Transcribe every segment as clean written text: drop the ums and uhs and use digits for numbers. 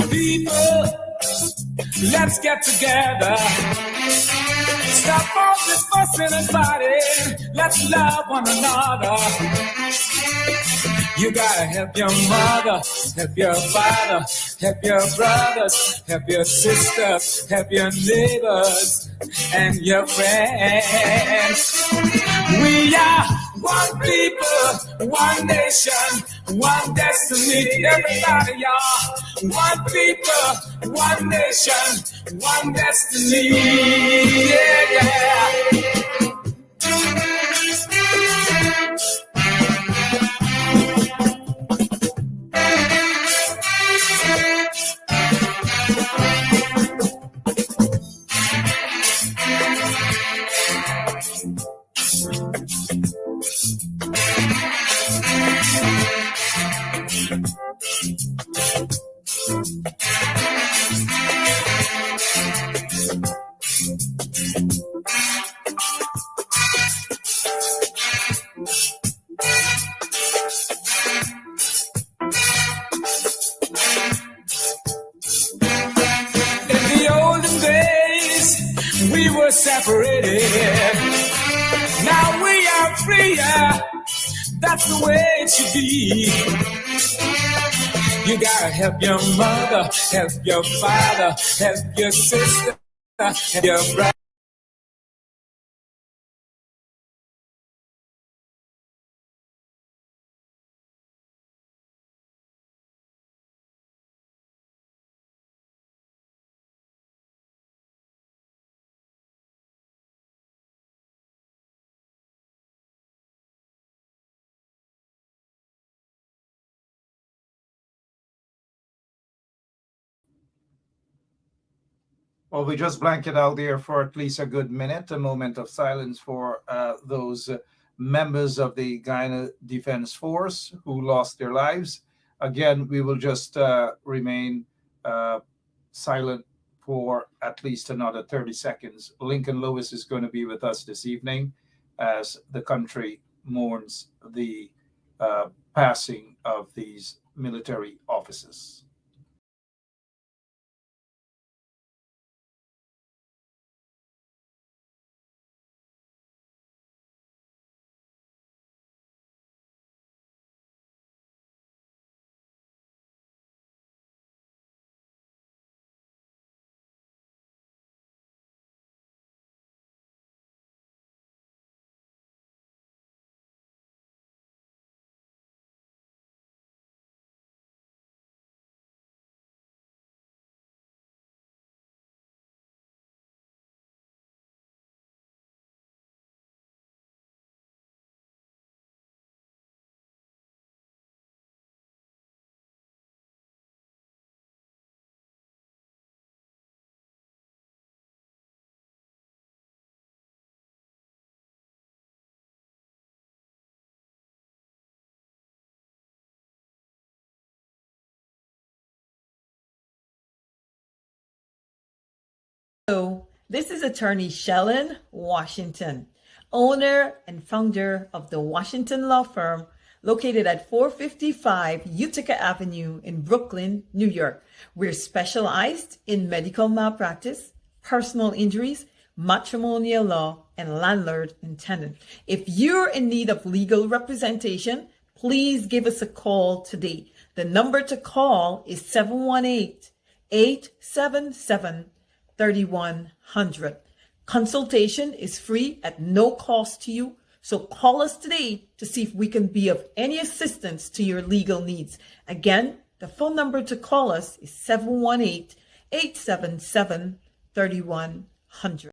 People, let's get together. Stop all this fussing and fighting. Let's love one another. You gotta help your mother, help your father, help your brothers, help your sisters, help your neighbors and your friends. We are one people, one nation, one destiny. Everybody, y'all. One people, one nation, one destiny. Yeah, yeah. We were separated. Now we are freer. That's the way it should be. You gotta help your mother, help your father, help your sister, help your brother. Well, we just blanket out there for at least a good minute, a moment of silence for those members of the Guyana Defense Force who lost their lives. Again, we will just remain silent for at least another 30 seconds. Lincoln Lewis is going to be with us this evening as the country mourns the passing of these military officers. Hello, this is attorney Shellen Washington, owner and founder of the Washington Law Firm located at 455 Utica Avenue in Brooklyn, New York. We're specialized in medical malpractice, personal injuries, matrimonial law, and landlord and tenant. If you're in need of legal representation, please give us a call today. The number to call is 718-877-3100. Consultation is free at no cost to you, so call us today to see if we can be of any assistance to your legal needs. Again, the phone number to call us is 718-877-3100.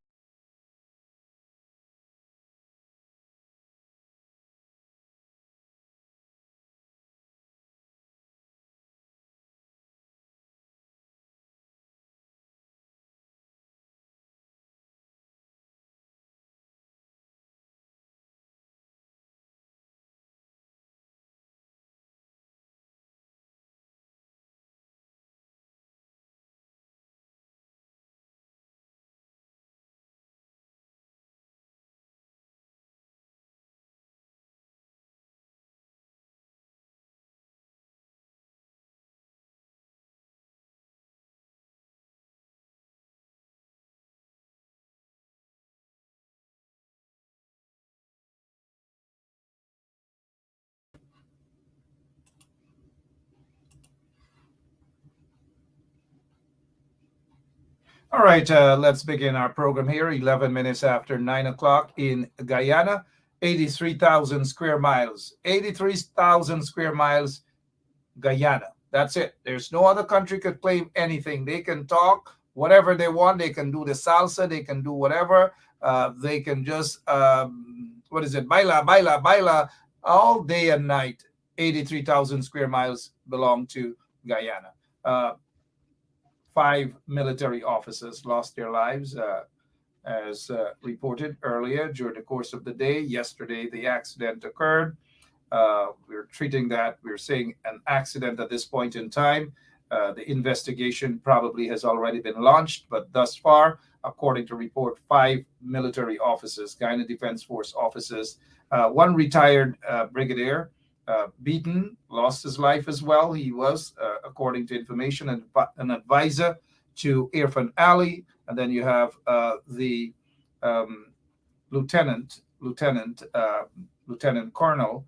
All right, let's begin our program here. 11 minutes after 9 o'clock in Guyana, 83,000 square miles. 83,000 square miles, Guyana. That's it. There's no other country could claim anything. They can talk whatever they want. They can do the salsa. They can do whatever. They can just, what is it? Baila, baila, baila, all day and night. 83,000 square miles belong to Guyana. Five military officers lost their lives, as reported earlier during the course of the day. Yesterday, the accident occurred. We're treating that, we're saying an accident at this point in time. The investigation probably has already been launched, but thus far, according to report, five military officers, Guyana Defense Force officers, one retired brigadier, beaten, lost his life as well. He was, according to information, an advisor to Irfan Ali. And then you have the um, Lieutenant Colonel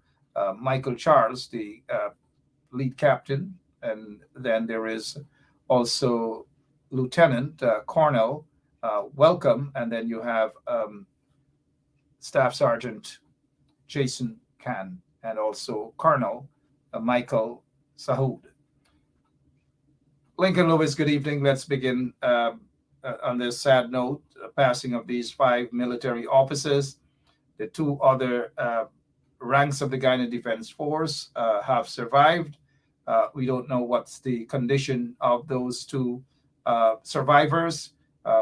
Michael Charles, the lead captain, and then there is also Lieutenant Colonel Welcome, and then you have Staff Sergeant Jason Khan, and also Colonel Michael Sahoud. Lincoln Lewis, good evening. Let's begin on this sad note, passing of these five military officers. The two other ranks of the Guyana Defense Force have survived. We don't know what's the condition of those two survivors.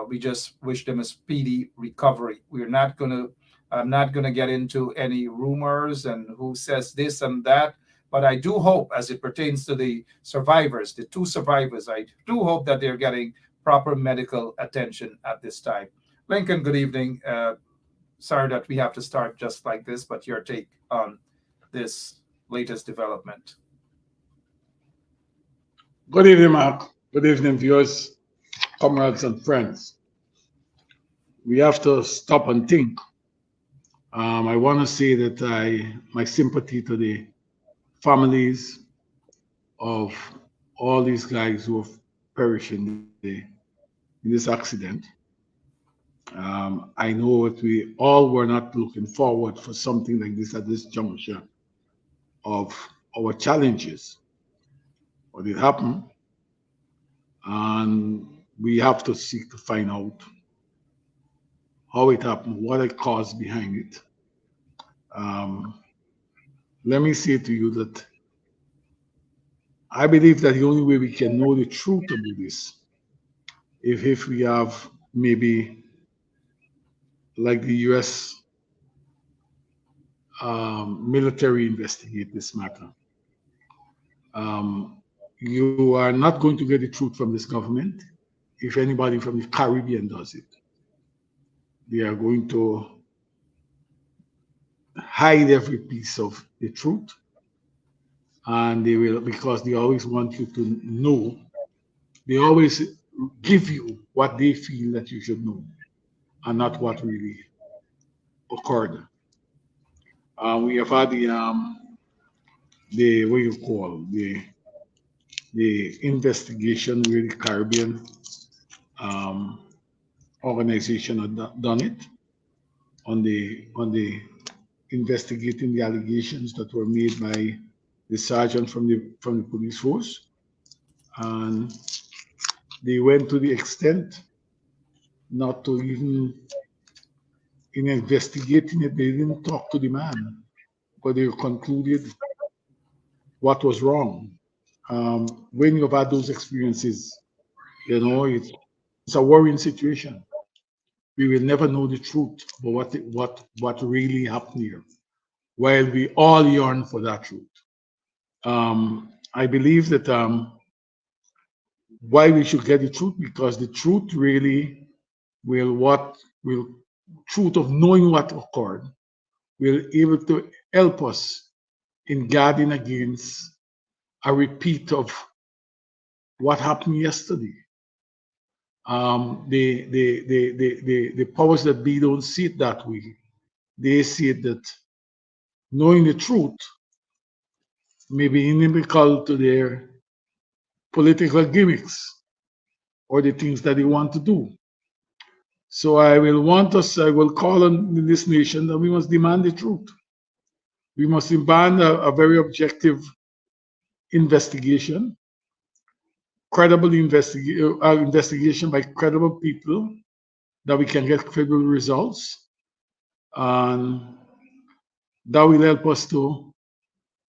We just wish them a speedy recovery. We're not going to, I'm not going to get into any rumors and who says this and that, but I do hope, as it pertains to the survivors, the two survivors, I do hope that they're getting proper medical attention at this time. Lincoln, good evening. Sorry that we have to start just like this, but your take on this latest development. Good evening, Mark. Good evening, viewers, comrades, and friends. We have to stop and think. I want to say that my sympathy to the families of all these guys who have perished in this accident. I know that we all were not looking forward for something like this at this juncture of our challenges. But it happened, and we have to seek to find out how it happened, what the cause behind it. Let me say to you that I believe that the only way we can know the truth about this, if we have maybe like the U.S. Military investigate this matter. You are not going to get the truth from this government if anybody from the Caribbean does it. They are going to hide every piece of the truth, and they will, because they always want you to know. They always give you what they feel that you should know, and not what really occurred. We have had the what you call the investigation where the Caribbean um, organization had done it on the investigating the allegations that were made by the sergeant from the police force, and they went to the extent not to even in investigating it. They didn't talk to the man, but they concluded what was wrong. When you've had those experiences, it's a worrying situation. We will never know the truth about what really happened here, while we all yearn for that truth. I believe that why we should get the truth, because the truth really will truth of knowing what occurred will able to help us in guarding against a repeat of what happened yesterday. The powers that be don't see it that way. They see it that knowing the truth may be inimical to their political gimmicks. or the things that they want to do. So I will call on this nation that we must demand the truth. We must demand a very objective investigation, credible investigation by credible people, that we can get credible results, and that will help us to,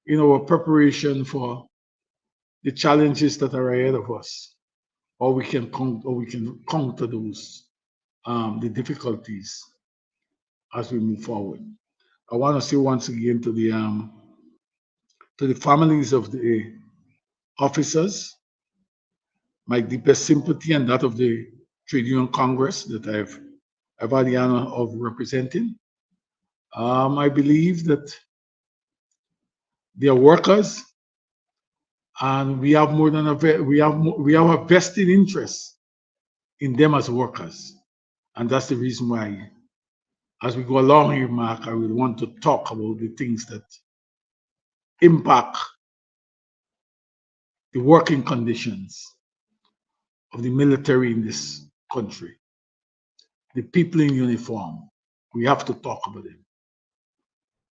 in our preparation for the challenges that are ahead of us, or we can counter those the difficulties as we move forward. I want to say once again to the families of the officers, my deepest sympathy and that of the Trade Union Congress that I've had the honor of representing. I believe that they are workers, and we have more than we have a vested interest in them as workers, and that's the reason why, as we go along here, Mark, I will want to talk about the things that impact the working conditions of the military in this country, the people in uniform. We have to talk about them.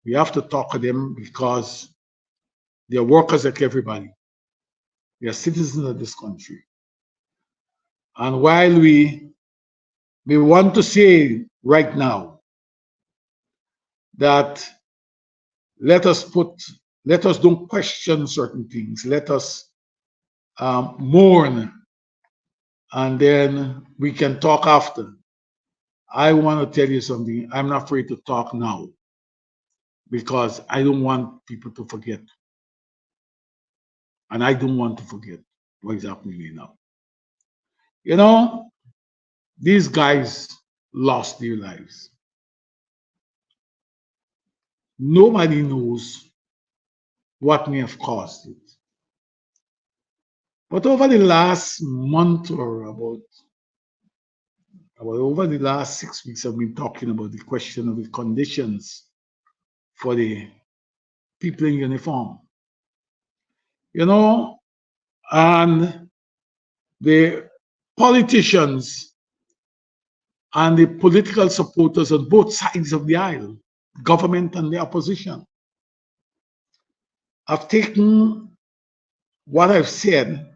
We have to talk to them because they are workers like everybody. They are citizens of this country. And while we want to say right now that let us don't question certain things. Let us mourn, and then we can talk after. I want to tell you something. I'm not afraid to talk now because I don't want people to forget. And I don't want to forget what is happening now. You know, these guys lost their lives. Nobody knows what may have caused it. But over the last month, or about over the last 6 weeks, I've been talking about the question of the conditions for the people in uniform. You know, and the politicians and the political supporters on both sides of the aisle, government and the opposition, have taken what I've said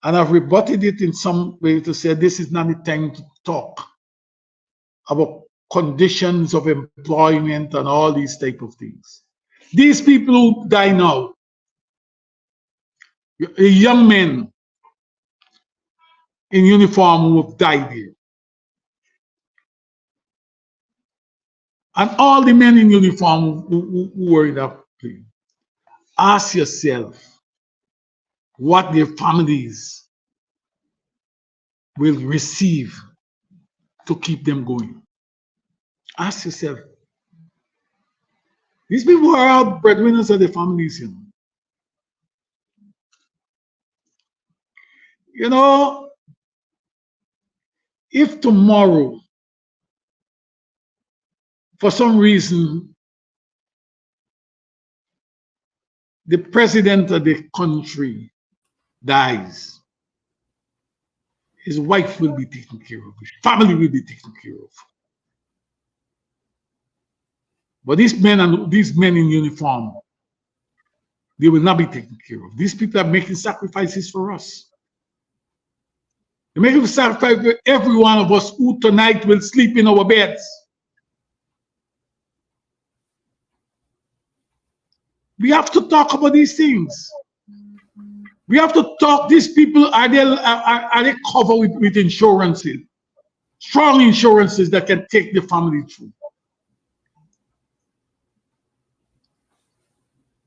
and I've rebutted it in some way to say this is not the time to talk about conditions of employment and all these type of things. These people who die now, young men in uniform who have died here, and all the men in uniform who were in that plane, ask yourself what their families will receive to keep them going. Ask yourself. These people are our breadwinners of the families, you know. You know, if tomorrow, for some reason, the president of the country dies, his wife will be taken care of, his family will be taken care of. But these men in uniform, they will not be taken care of. These people are making sacrifices for us. They're making sacrifices for every one of us who tonight will sleep in our beds. We have to talk about these things. We have to talk. These people, are they covered with insurances, strong insurances that can take the family through?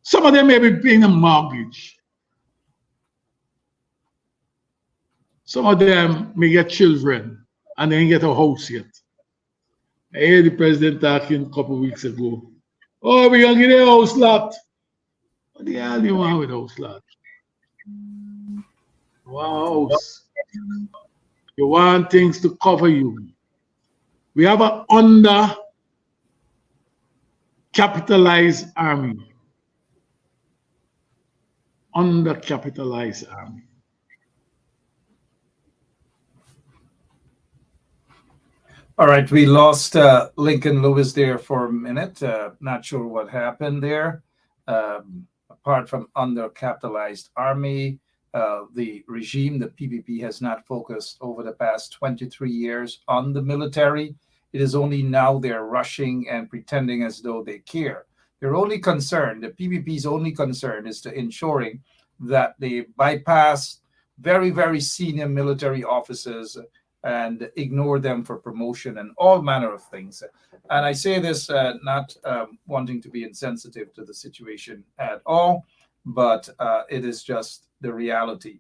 Some of them may be paying a mortgage. Some of them may get children and they ain't get a house yet. I heard the president talking a couple of weeks ago. Oh, we're gonna get a house lot. What the hell do you want with a house lot? You want a house. You want things to cover you. We have an undercapitalized army. Undercapitalized army. All right, we lost Lincoln Lewis there for a minute. Not sure what happened there. Apart from undercapitalized army, the regime, the PPP, has not focused over the past 23 years on the military. It is only now they're rushing and pretending as though they care. Their only concern, the PPP's only concern, is to ensuring that they bypass very, very senior military officers and ignore them for promotion and all manner of things. And I say this not wanting to be insensitive to the situation at all, but it is just the reality.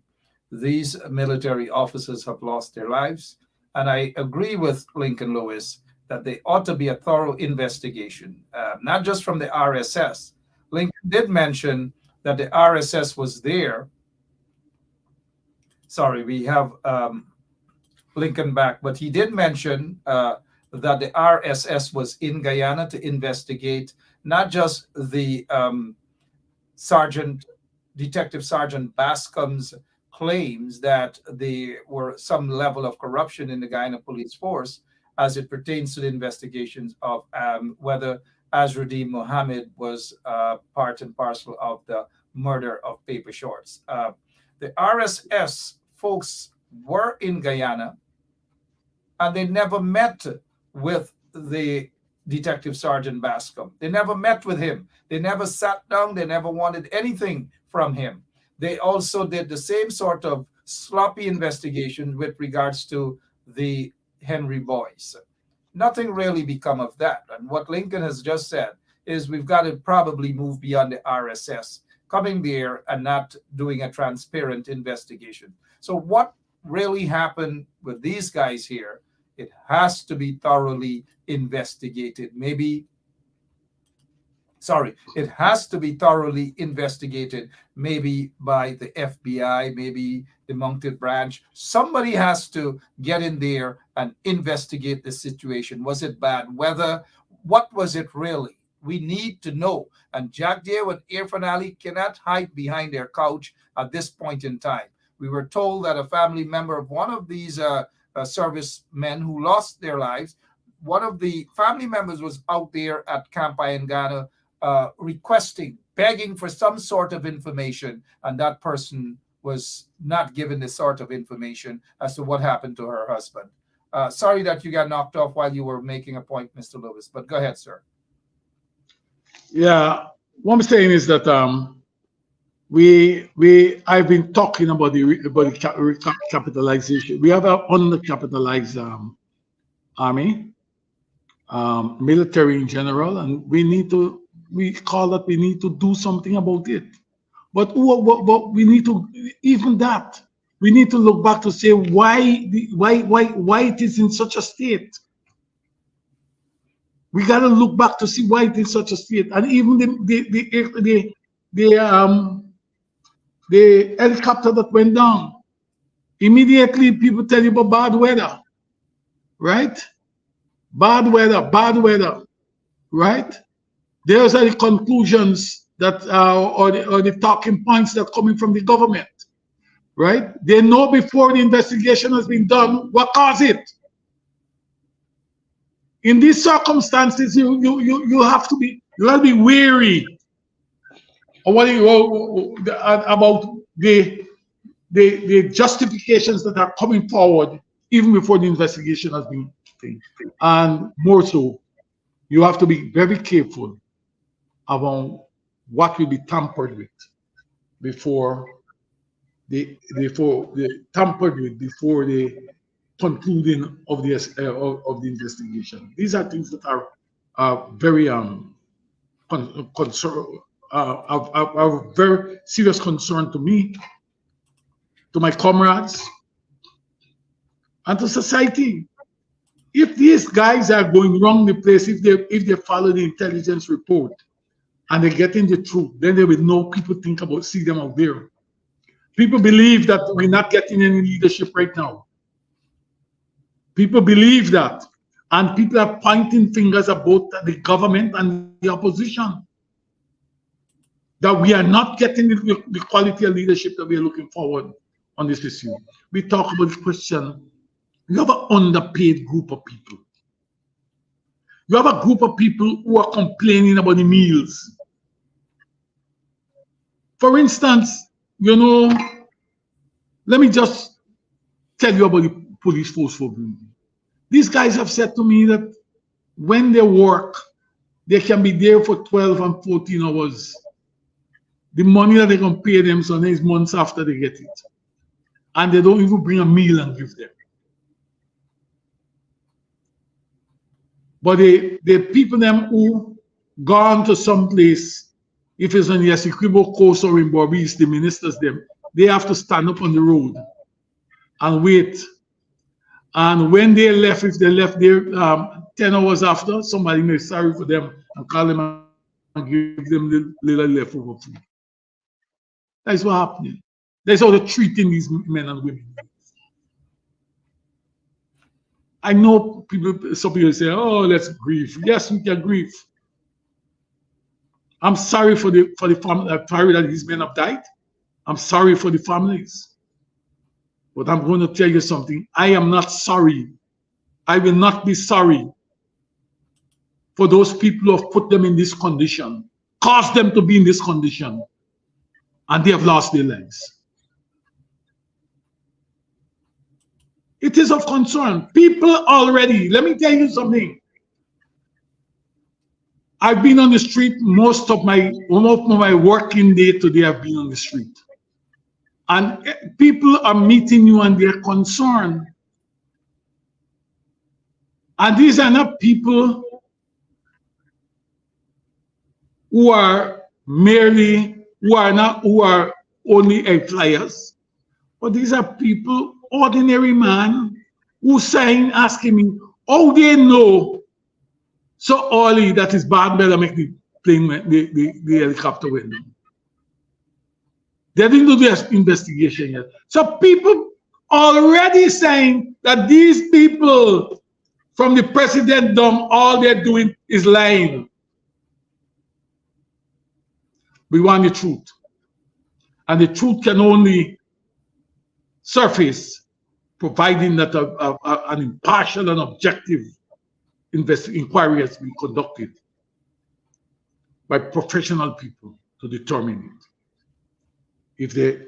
These military officers have lost their lives. And I agree with Lincoln Lewis that there ought to be a thorough investigation, not just from the RSS. Lincoln did mention that the RSS was there. Sorry, we have Lincoln back, but he did mention that the RSS was in Guyana to investigate not just the Detective Sergeant Bascom's claims that there were some level of corruption in the Guyana police force as it pertains to the investigations of whether Azruddin Mohammed was part and parcel of the murder of Paper Shorts. The RSS folks were in Guyana, and they never met with the Detective Sergeant Bascom. They never met with him. They never sat down. They never wanted anything from him. They also did the same sort of sloppy investigation with regards to the Henry Boyce. Nothing really become of that. And what Lincoln has just said is we've got to probably move beyond the RSS, coming there and not doing a transparent investigation. So what really happened with these guys here, it has to be thoroughly investigated. It has to be thoroughly investigated, maybe by the FBI, maybe the mounted branch. Somebody has to get in there and investigate the situation. Was it bad weather? What was it really? We need to know. And Jack Deere and Irfan Ali cannot hide behind their couch at this point in time. We were told that a family member of one of these servicemen who lost their lives, one of the family members was out there at Camp Ghana requesting, begging for some sort of information, and that person was not given the sort of information as to what happened to her husband. Sorry that you got knocked off while you were making a point, Mr. Lewis, but go ahead, sir. Yeah, what I'm saying is that I've been talking about the capitalization. We have an undercapitalized army, military in general, and we need to do something about it. But we need to, even that, we need to look back to say why it is in such a state. We got to look back to see why it is such a state, and even the helicopter that went down. Immediately, people tell you about bad weather, right? Bad weather, right? Those are the conclusions that or the talking points that are coming from the government, right? They know before the investigation has been done what caused it. In these circumstances, you have to be wary of about the justifications that are coming forward even before the investigation has been done. And more so, you have to be very careful about what will be tampered with before the concluding of the investigation. These are things that are very of very serious concern to me, to my comrades, and to society. If these guys are going wrong the place, if they follow the intelligence report and they're getting the truth, then they will know people see them out there. People believe that we're not getting any leadership right now. People believe that, and people are pointing fingers at both the government and the opposition, that we are not getting the quality of leadership that we are looking forward on this issue. We talk about the question, we have an underpaid group of people. You have a group of people who are complaining about the meals. For instance, you know, let me just tell you about the police force for Burundi. These guys have said to me that when they work, they can be there for 12 and 14 hours. The money that they can pay them so is months after they get it. And they don't even bring a meal and give them. But the people them who gone to some place, if it's on the Essequibo coast or in Barbados, the ministers them, they have to stand up on the road and wait. And when they left, if they left there 10 hours after, somebody may be sorry for them and call them and give them the little leftover food. That's what happening. That's how they're treating these men and women. I know people, some people say, oh, let's grieve. Yes, we can grieve. I'm sorry for the family that these men have died. I'm sorry for the families. But I'm going to tell you something. I am not sorry. I will not be sorry for those people who have put them in this condition, caused them to be in this condition, and they have lost their lives. It is of concern. People already, let me tell you something. I've been on the street most of my working day today. I've been on the street. And people are meeting you and they're concerned. And these are not people who are only employers, but these are people, ordinary man, who sign asking me, how they know so early that is bad better make the plane, the helicopter went down. They didn't do the investigation yet. So people already saying that these people from the president down, all they're doing is lying. We want the truth. And the truth can only surface providing that an impartial and objective inquiry has been conducted by professional people to determine it.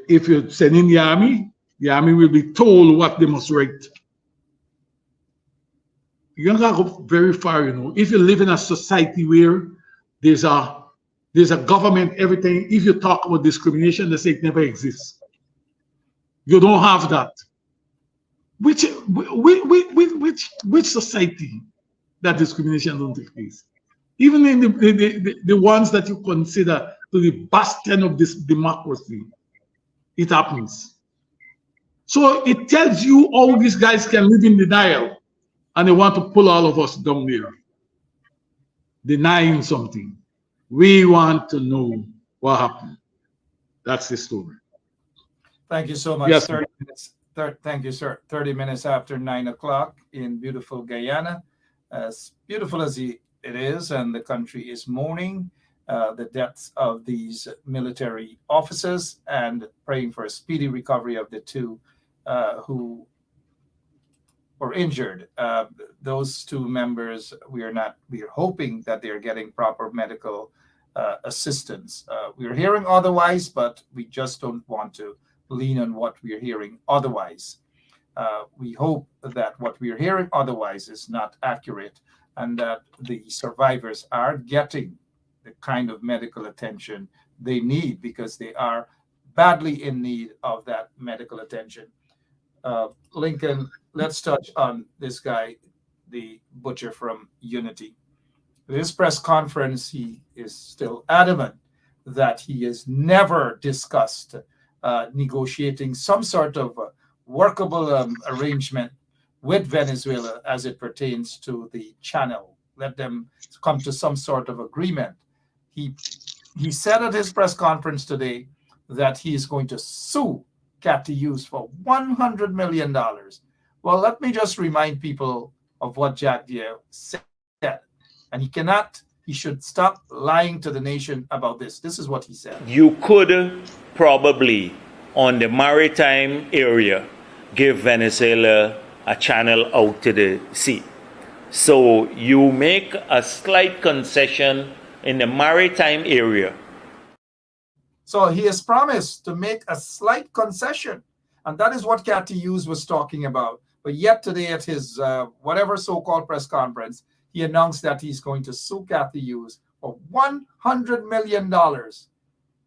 If you send in the army will be told what they must write. You don't go very far, you know. If you live in a society where there's a government, everything, if you talk about discrimination, they say it never exists. You don't have that. Which society that discrimination don't take place? Even in the ones that you consider to the bastion of this democracy, it happens. So it tells you all these guys can live in denial, and they want to pull all of us down there, denying something. We want to know what happened. That's the story. Thank you so much. Yes. 30 minutes. Thank you, sir. 30 minutes after 9 o'clock in beautiful Guyana. As beautiful as it is, and the country is mourning the deaths of these military officers and praying for a speedy recovery of the two who were injured. Those two members, we are hoping that they're getting proper medical assistance. We're hearing otherwise, but we just don't want to lean on what we're hearing otherwise. We hope that what we're hearing otherwise is not accurate, and that the survivors are getting the kind of medical attention they need, because they are badly in need of that medical attention. Lincoln, let's touch on this guy, the butcher from Unity. This press conference, he is still adamant that he has never discussed negotiating some sort of workable arrangement with Venezuela as it pertains to the channel. Let them come to some sort of agreement. He said at his press conference today that he is going to sue Cathy Hughes for $100 million. Well, let me just remind people of what Jack Deere said. And he should stop lying to the nation about this. This is what he said. You could probably, on the maritime area, give Venezuela a channel out to the sea. So you make a slight concession in the maritime area. So he has promised to make a slight concession. And that is what Cathy Hughes was talking about. But yet today at his whatever so-called press conference, he announced that he's going to sue Cathy Hughes for $100 million.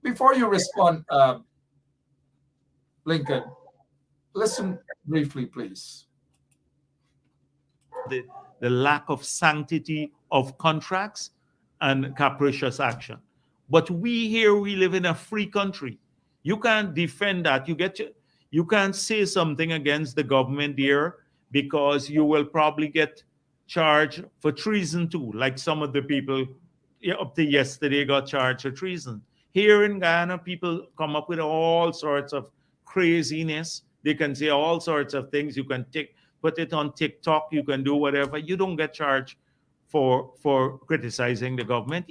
Before you respond, Lincoln, listen briefly, please. The lack of sanctity of contracts and capricious action. But we here, we live in a free country. You can't defend that. You can't say something against the government here because you will probably get charged for treason too, like some of the people up to yesterday got charged for treason. Here in Guyana, people come up with all sorts of craziness. They can say all sorts of things. You can put it on TikTok. You can do whatever. You don't get charged for criticizing the government.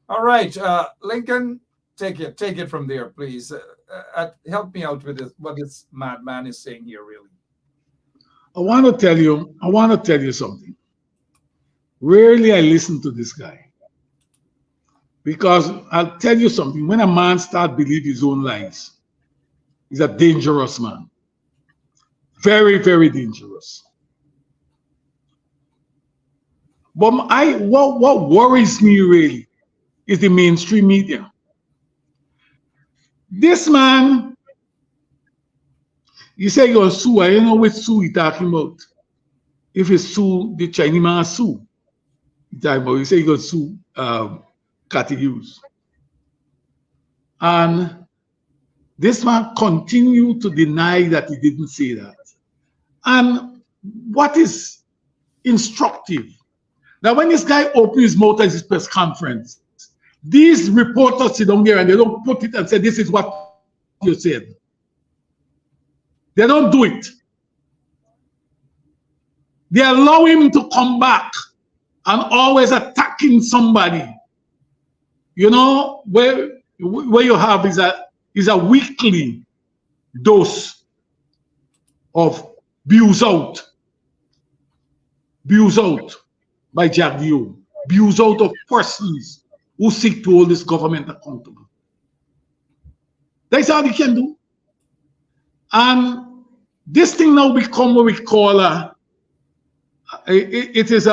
All right, Lincoln, take it from there, please. Help me out with this, what this madman is saying here, really. I want to tell you something. Rarely I listen to this guy. Because I'll tell you something, when a man starts believing his own lies, he's a dangerous man. Very, very dangerous. But what worries me really is the mainstream media. This man, you say you're sue, I don't know which sue he's talking about. If it's sue, the Chinese man sue. You say you're going to sue Cathy Hughes. And this man continued to deny that he didn't say that. And what is instructive, now when this guy opens his mouth at his press conference, these reporters sit down there and they don't put it and say, this is what you said. They don't do it. They allow him to come back and always attacking somebody. You know, where you have is a weekly dose of abuse out by Jagdio, abuse out of persons who seek to hold this government accountable. That's all they can do. And this thing now become what we call it is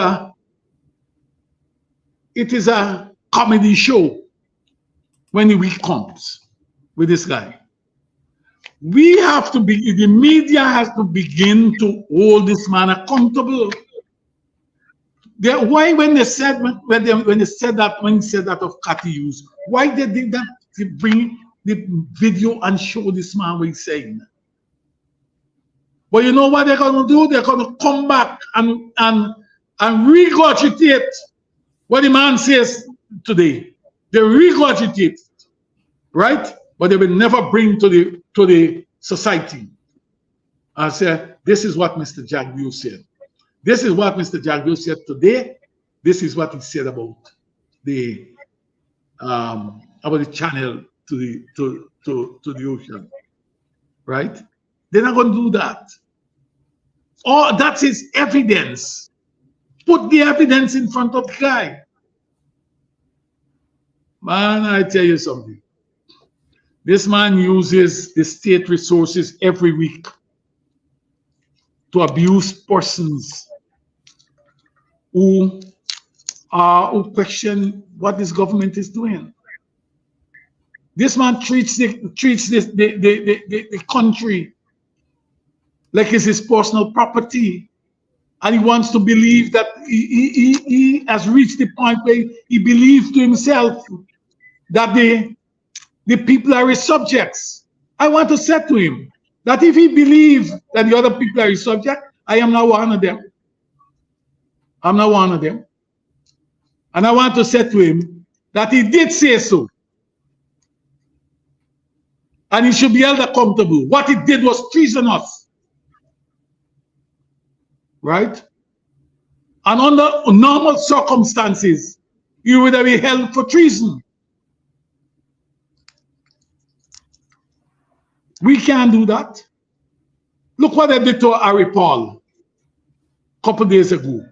a comedy show when the week comes with this guy. We have to be, the media has to begin to hold this man accountable. Why when he said that of Cathy Hughes, why they did that to bring the video and show this man what he's saying? But you know what they're going to do? They're going to come back and regurgitate what the man says today. They regurgitate, right? But they will never bring to the society and say, this is what Mr. Jagdio said. This is what Mr. Jagdio said today. This is what he said about the channel to the ocean, right? They're not going to do that. Oh, that's his evidence. Put the evidence in front of the guy. Man, I tell you something. This man uses the state resources every week to abuse persons who question what this government is doing. This man treats the country like it's his personal property, and he wants to believe that he has reached the point where he believes to himself that the people are his subjects. I want to say to him that if he believes that the other people are his subject, I am not one of them. I'm not one of them. And I want to say to him that he did say so. And he should be held accountable. What he did was treasonous. Right? And under normal circumstances, he would have been held for treason. We can't do that. Look what they did to Harry Paul a couple days ago.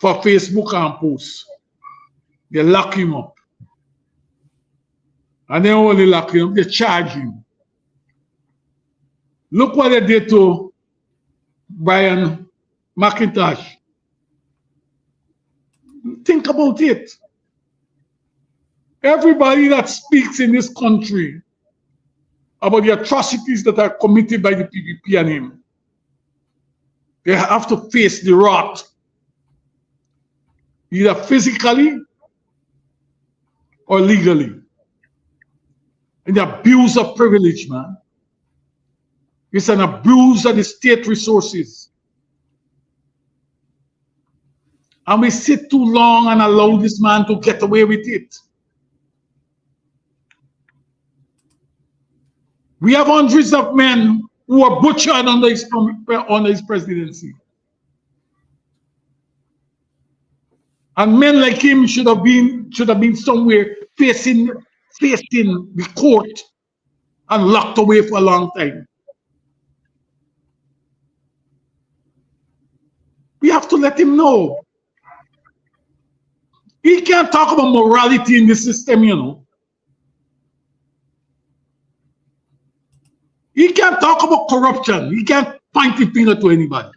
for Facebook and posts. They lock him up. And they only lock him up, they charge him. Look what they did to Brian McIntosh. Think about it. Everybody that speaks in this country about the atrocities that are committed by the PPP and him, they have to face the wrath, either physically or legally. And the abuse of privilege, man. It's an abuse of the state resources. And we sit too long and allow this man to get away with it. We have hundreds of men who were butchered under his presidency. And men like him should have been somewhere facing the court and locked away for a long time. We have to let him know. He can't talk about morality in the system, you know. He can't talk about corruption. He can't point the finger to anybody.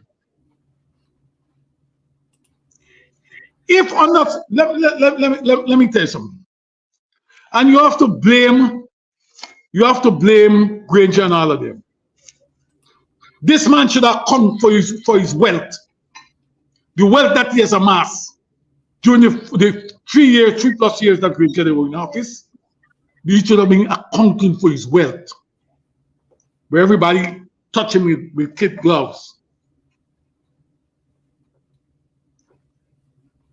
If or not, let me tell you something. And you have to blame Granger and all of them. This man should have come for his wealth. The wealth that he has amassed during the 3+ years that Granger was in office. He should have been accounting for his wealth. Where everybody touch him with kid gloves.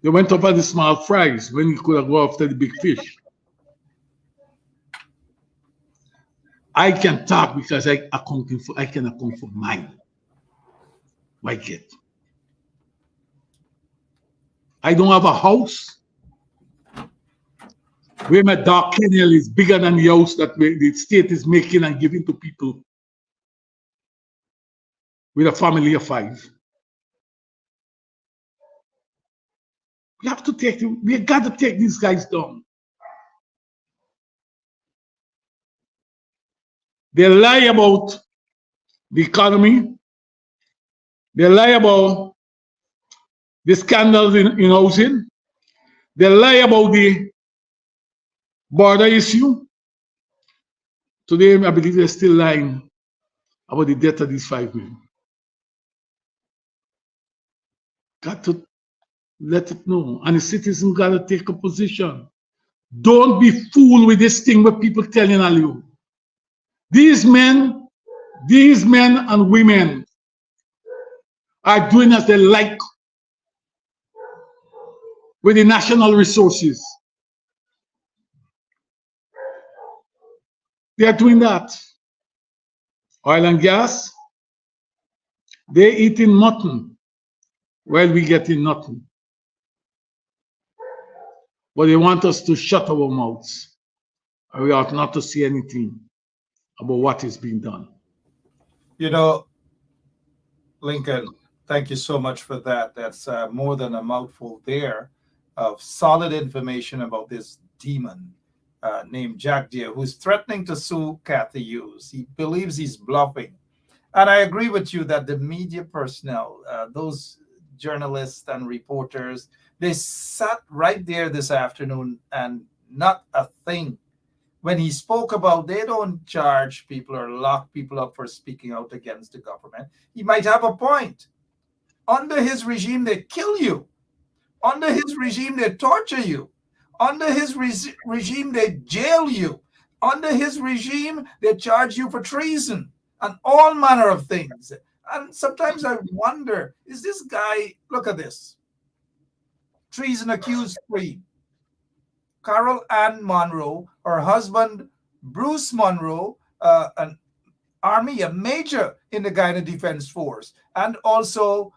They went up at the small fries when he could have gone after the big fish. I can talk because I can account for mine. Why get? I don't have a house where my dark kennel is bigger than the house that the state is making and giving to people with a family of 5. We got to take these guys down. They lie about the economy. They lie about the scandals in housing. They lie about the border issue. Today, I believe they're still lying about the death of these 5 men. Got to let it know. And the citizens got to take a position. Don't be fooled with this thing where people telling you. These men and women are doing as they like with the national resources. They are doing that. Oil and gas, they're eating mutton while we getting nothing. But they want us to shut our mouths. And we ought not to see anything about what is being done. You know, Lincoln, thank you so much for that. That's more than a mouthful there of solid information about this demon named Jack Deere, who's threatening to sue Kathy Hughes. He believes he's bluffing. And I agree with you that the media personnel, those journalists and reporters, they sat right there this afternoon and not a thing. When he spoke about they don't charge people or lock people up for speaking out against the government, he might have a point. Under his regime, they kill you. Under his regime, they torture you. Under his regime, they jail you. Under his regime, they charge you for treason and all manner of things. And sometimes I wonder, is this guy, look at this, treason accused 3. Carol Ann Monroe, her husband, Bruce Monroe, an Army, a major in the Guyana Defense Force, and also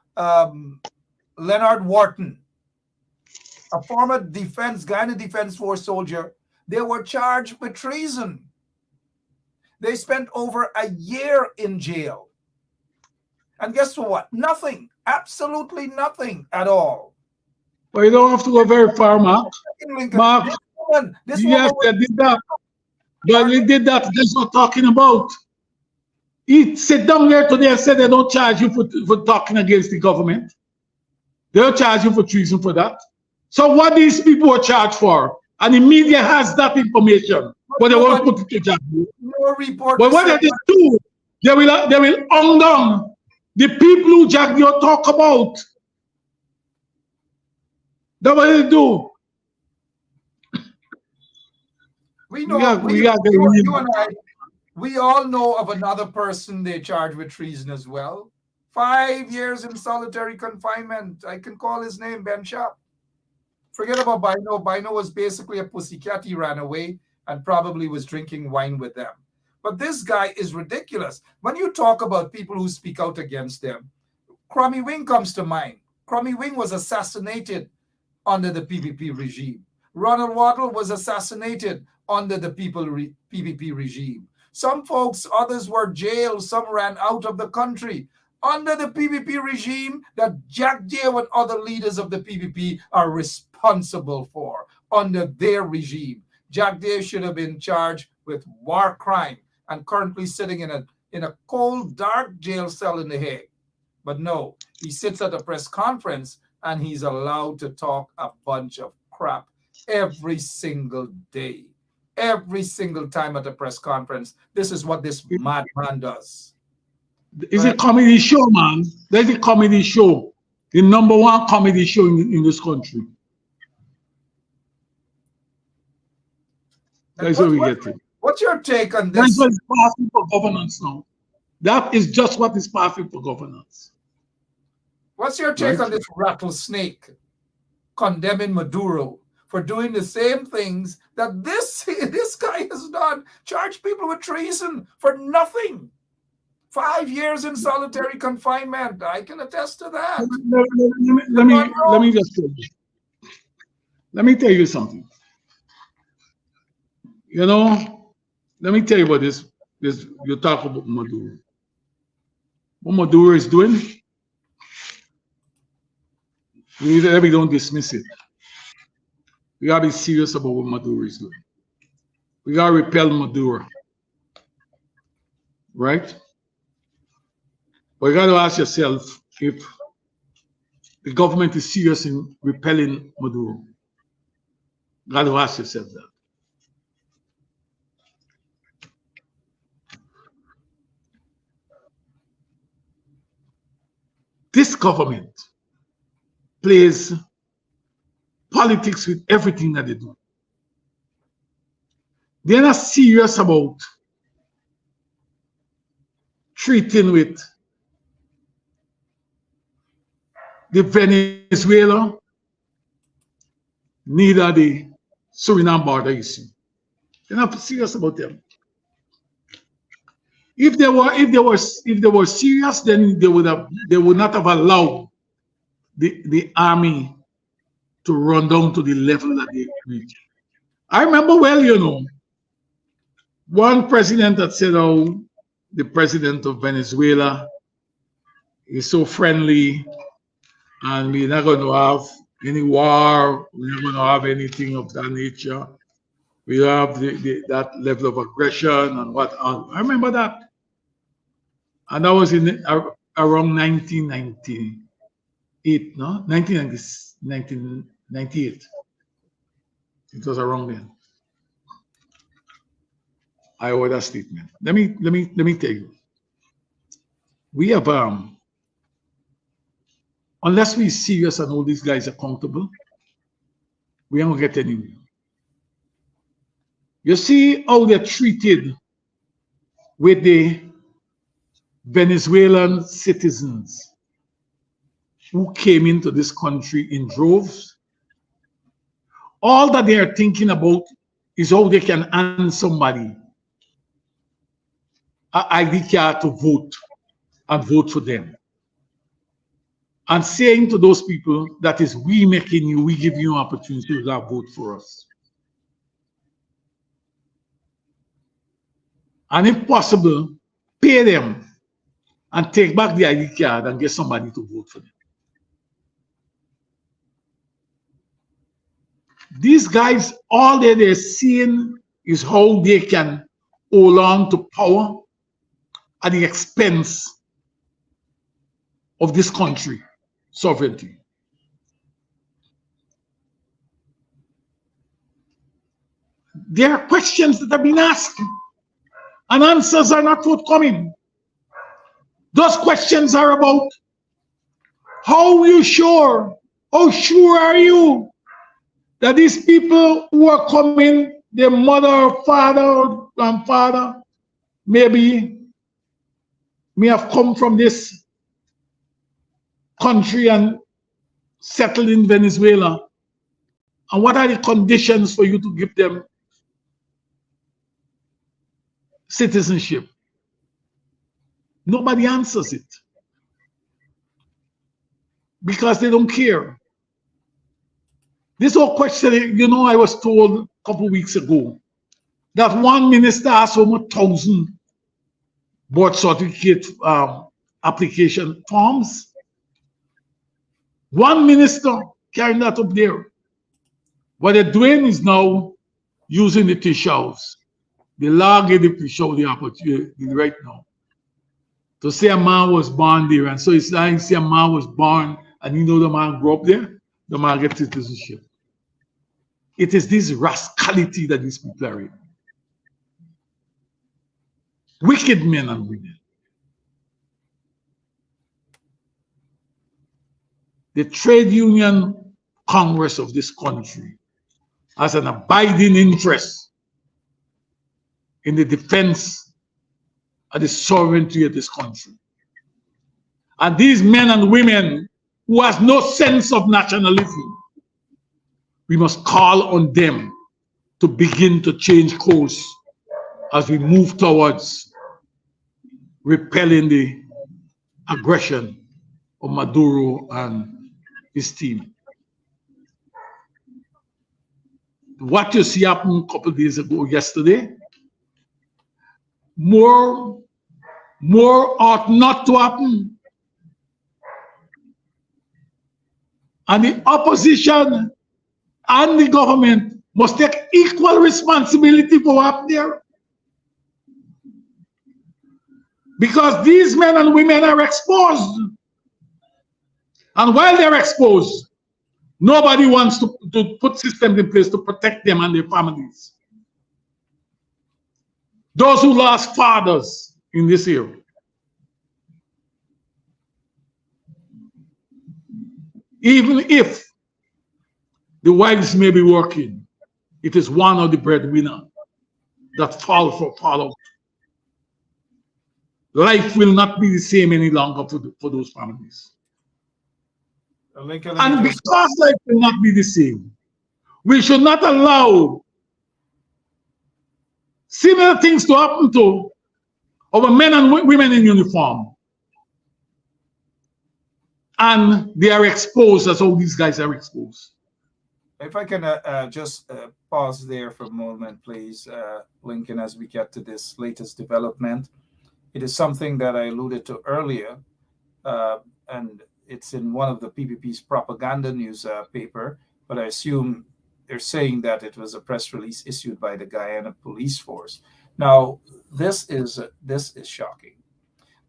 Leonard Wharton, a former Guyana Defense Force soldier. They were charged with treason. They spent over a year in jail. And guess what? Nothing, absolutely nothing at all. But you don't have to go very far, Mark. Lincoln, Mark, this yes, woman they did that. But they did that. That's what I'm talking about. He sit down here today and said they don't charge you for talking against the government. They'll charge you for treason for that. So what these people are charged for? And the media has that information, but they won't put it to judge. no report. But what they do, they will hung down the people who Jack Dio talk about. That's what they do. We know we all know of another person they charge with treason as well. 5 years in solitary confinement. I can call his name, Ben Sharp. Forget about Bino. Bino was basically a pussycat. He ran away and probably was drinking wine with them. But this guy is ridiculous. When you talk about people who speak out against them, Crummy Wing comes to mind. Crummy Wing was assassinated under the PPP regime. Ronald Waddle was assassinated under the PPP regime. Some folks, others were jailed, some ran out of the country under the PPP regime that Jack Dio and other leaders of the PPP are responsible for under their regime. Jack Dio should have been charged with war crime and currently sitting in a cold, dark jail cell in The Hague. But no, he sits at a press conference and he's allowed to talk a bunch of crap every single day. Every single time at a press conference, this is what this madman does. It's a comedy show, man. There's a comedy show. The #1 comedy show in this country. That's what we get to. What's your take on this? That's what's passing for governance now. That is just what is passing for governance. What's your take on this rattlesnake condemning Maduro for doing the same things that this guy has done? Charge people with treason for nothing. 5 years in solitary confinement. I can attest to that. Let me just tell you. Let me tell you something. You know, let me tell you about this. You talk about Maduro. What Maduro is doing, we don't dismiss it. We gotta be serious about what Maduro is doing. We gotta repel Maduro, right? But you gotta ask yourself if the government is serious in repelling Maduro. You gotta ask yourself that. This government plays politics with everything that they do. They're not serious about treating with the Venezuela, neither the Suriname border issue. They're not serious about them. If they were serious, then they would not have allowed the army to run down to the level that they reached. I remember well, you know, one president that said, "Oh, the president of Venezuela is so friendly, and we're not going to have any war. We're not going to have anything of that nature. We have that level of aggression and what." I remember that. And that was in around 1998, no? 1998. It was around then. I heard that statement. Let me tell you. We have unless we're serious and all these guys are accountable, we ain't gonna get anywhere. You see how they're treated with the Venezuelan citizens who came into this country in droves. All that they are thinking about is how they can hand somebody an ID card to vote and vote for them. And saying to those people, that is, we making you, we give you an opportunity to vote for us. And if possible, pay them and take back the ID card and get somebody to vote for them. These guys, all that they're seeing is how they can hold on to power at the expense of this country sovereignty. There are questions that have been asked and answers are not forthcoming. Those questions are about how sure are you that these people who are coming, their mother or father or grandfather, may have come from this country and settled in Venezuela. And what are the conditions for you to give them citizenship? Nobody answers it because they don't care. This whole question, I was told a couple of weeks ago that one minister asked over 1,000 birth certificate application forms. One minister carrying that up there. What they're doing is now using the tissues. The law gave the tissue the opportunity right now to say a man was born there. And so it's like say a man was born and the man grew up there, the man gets citizenship. It is this rascality that these people are in. Wicked men and women. The trade union Congress of this country has an abiding interest in the defense of the sovereignty of this country. And these men and women who has no sense of nationalism, we must call on them to begin to change course as we move towards repelling the aggression of Maduro and his team. What you see happen a couple of days ago, yesterday, more ought not to happen. And the opposition and the government must take equal responsibility for what happened there. Because these men and women are exposed. And while they're exposed, nobody wants to put systems in place to protect them and their families. Those who lost fathers in this era. Even if the wives may be working, it is one of the breadwinner that fall out. Life will not be the same any longer for those families. And because life will not be the same, we should not allow similar things to happen to our men and women in uniform. And they are exposed as all these guys are exposed. If I can just pause there for a moment, please, Lincoln, as we get to this latest development. It is something that I alluded to earlier, and it's in one of the PPP's propaganda news paper, but I assume they're saying that it was a press release issued by the Guyana police force. Now, this is shocking,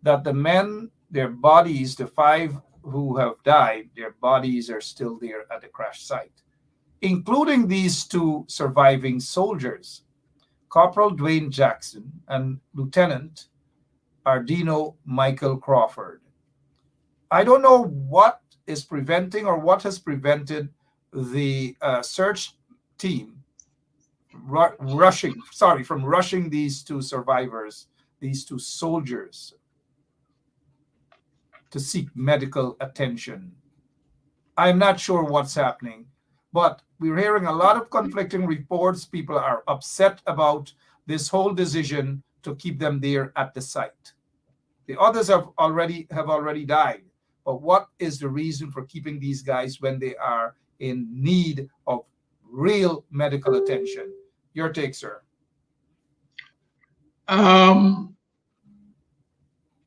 that the men, their bodies, the 5 who have died, their bodies are still there at the crash site, including these 2 surviving soldiers, Corporal Dwayne Jackson and Lieutenant Ardino Michael Crawford. I don't know what is preventing or what has prevented the search team from rushing these 2 survivors, these 2 soldiers, to seek medical attention. I'm not sure what's happening, but we're hearing a lot of conflicting reports. People are upset about this whole decision to keep them there at the site. The others have already died. But what is the reason for keeping these guys when they are in need of real medical attention? Your take, sir.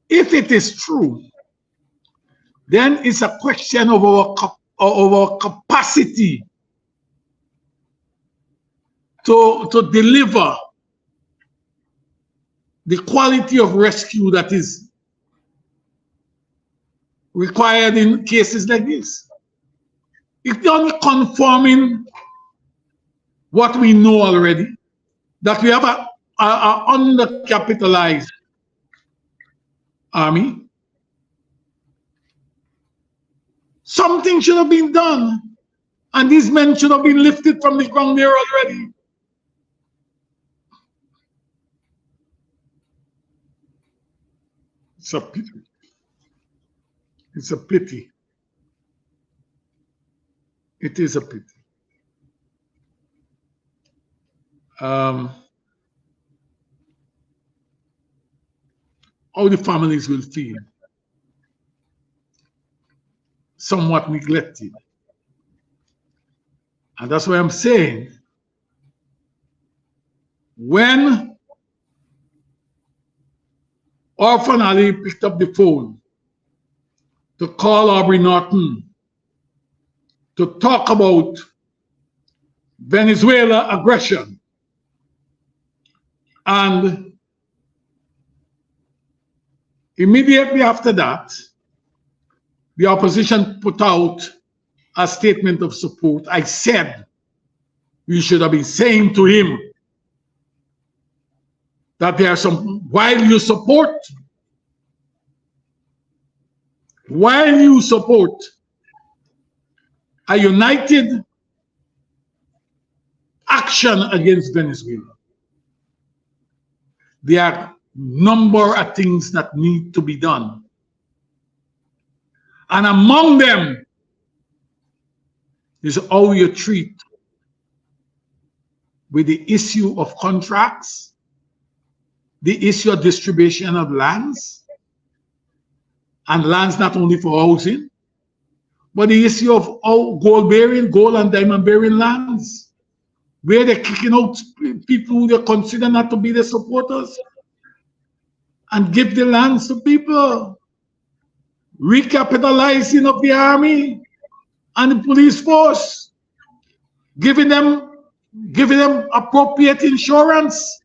If it is true, then it's a question of our capacity to deliver the quality of rescue that is required in cases like this. It's only confirming what we know already, that we have a undercapitalized army. Something should have been done, and these men should have been lifted from the ground there already. It's a pity. It's a pity. It is a pity. How the families will feel somewhat neglected. And that's why I'm saying, when Orphan Ali picked up the phone to call Aubrey Norton to talk about Venezuela aggression, and immediately after that, the opposition put out a statement of support. I said we should have been saying to him that there are some, while you support a united action against Venezuela, there are a number of things that need to be done. And among them is how you treat with the issue of contracts, the issue of distribution of lands, and lands not only for housing, but the issue of gold and diamond bearing lands, where they're kicking out people who they consider not to be their supporters, and give the lands to people. Recapitalizing of the army and the police force, giving them appropriate insurance,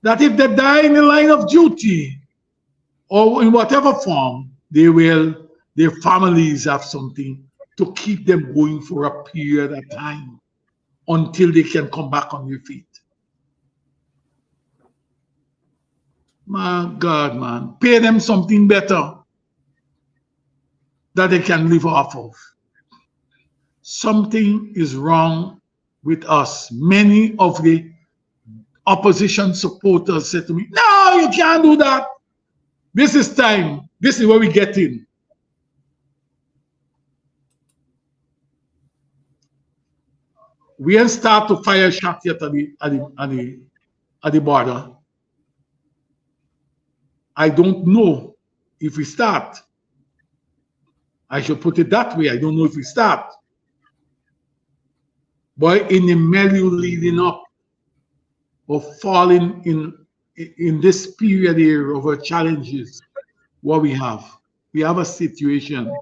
that if they die in the line of duty or in whatever form, their families have something to keep them going for a period of time until they can come back on their feet. My God, man, pay them something better that they can live off of. Something is wrong with us. Many of the opposition supporters said to me, no, you can't do that. This is time. This is where we get in. We ain't start to fire shots yet at the border. I don't know if we start. I should put it that way. I don't know if we start. But in the milieu leading up of falling in this period here of our challenges, what we have a situation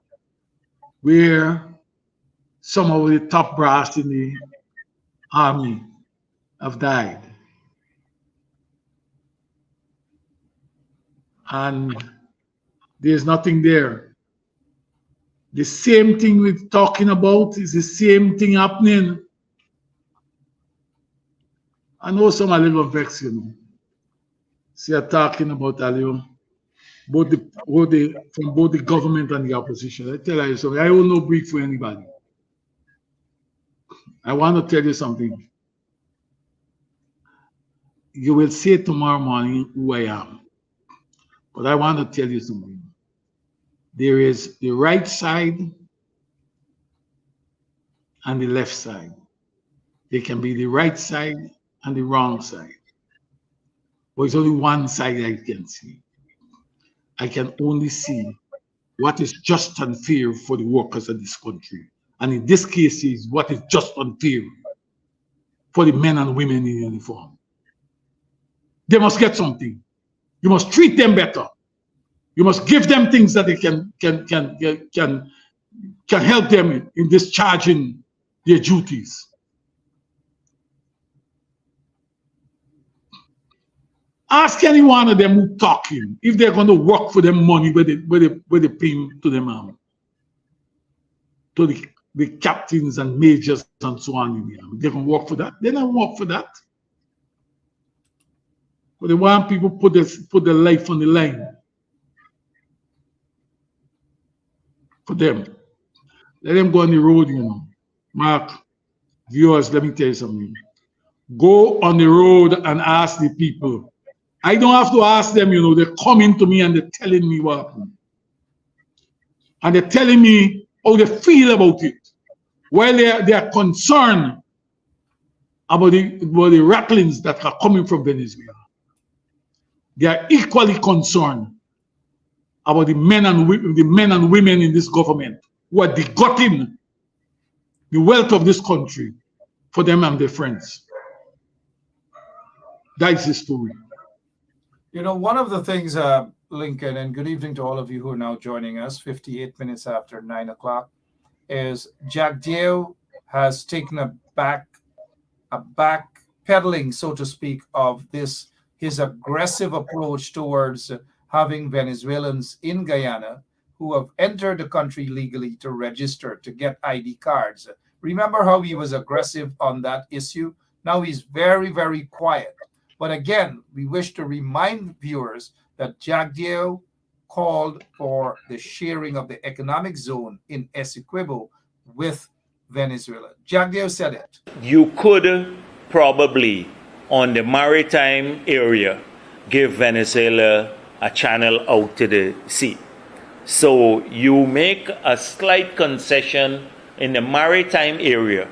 where some of the top brass in the army have died. And there's nothing there. The same thing we're talking about is the same thing happening. I know some are a little vexed, you know. See, I'm talking about from both the government and the opposition. I tell you something, I will not brief for anybody. I want to tell you something. You will see tomorrow morning who I am. But I want to tell you something. There is the right side and the left side. There can be the right side and the wrong side. But it's only one side I can see. I can only see what is just and fair for the workers of this country. And in this case is what is just and fair for the men and women in uniform. They must get something. You must treat them better. You must give them things that they can help them in discharging their duties. Ask any one of them who talking if they're going to work for them money where they pay to them to the captains and majors and so on in the army. They can work for that. They don't work for that. But they want people put their life on the line for them. Let them go on the road, you know. Mark, viewers, let me tell you something. Go on the road and ask the people. I don't have to ask them, you know, they're coming to me and they're telling me what happened. And they're telling me how they feel about it. While they are concerned about the rattlings that are coming from Venezuela. They are equally concerned about the men and women in this government who are degutting the wealth of this country for them and their friends. That is the story. You know, one of the things, Lincoln, and good evening to all of you who are now joining us, 58 minutes after 9 o'clock, is Jagdeo has taken a backpedaling, so to speak, of his aggressive approach towards having Venezuelans in Guyana who have entered the country legally to register, to get ID cards. Remember how he was aggressive on that issue? Now he's very, very quiet. But again, we wish to remind viewers that Jagdeo called for the sharing of the economic zone in Essequibo with Venezuela. Jagdeo said it. You could probably, on the maritime area, give Venezuela a channel out to the sea. So you make a slight concession in the maritime area.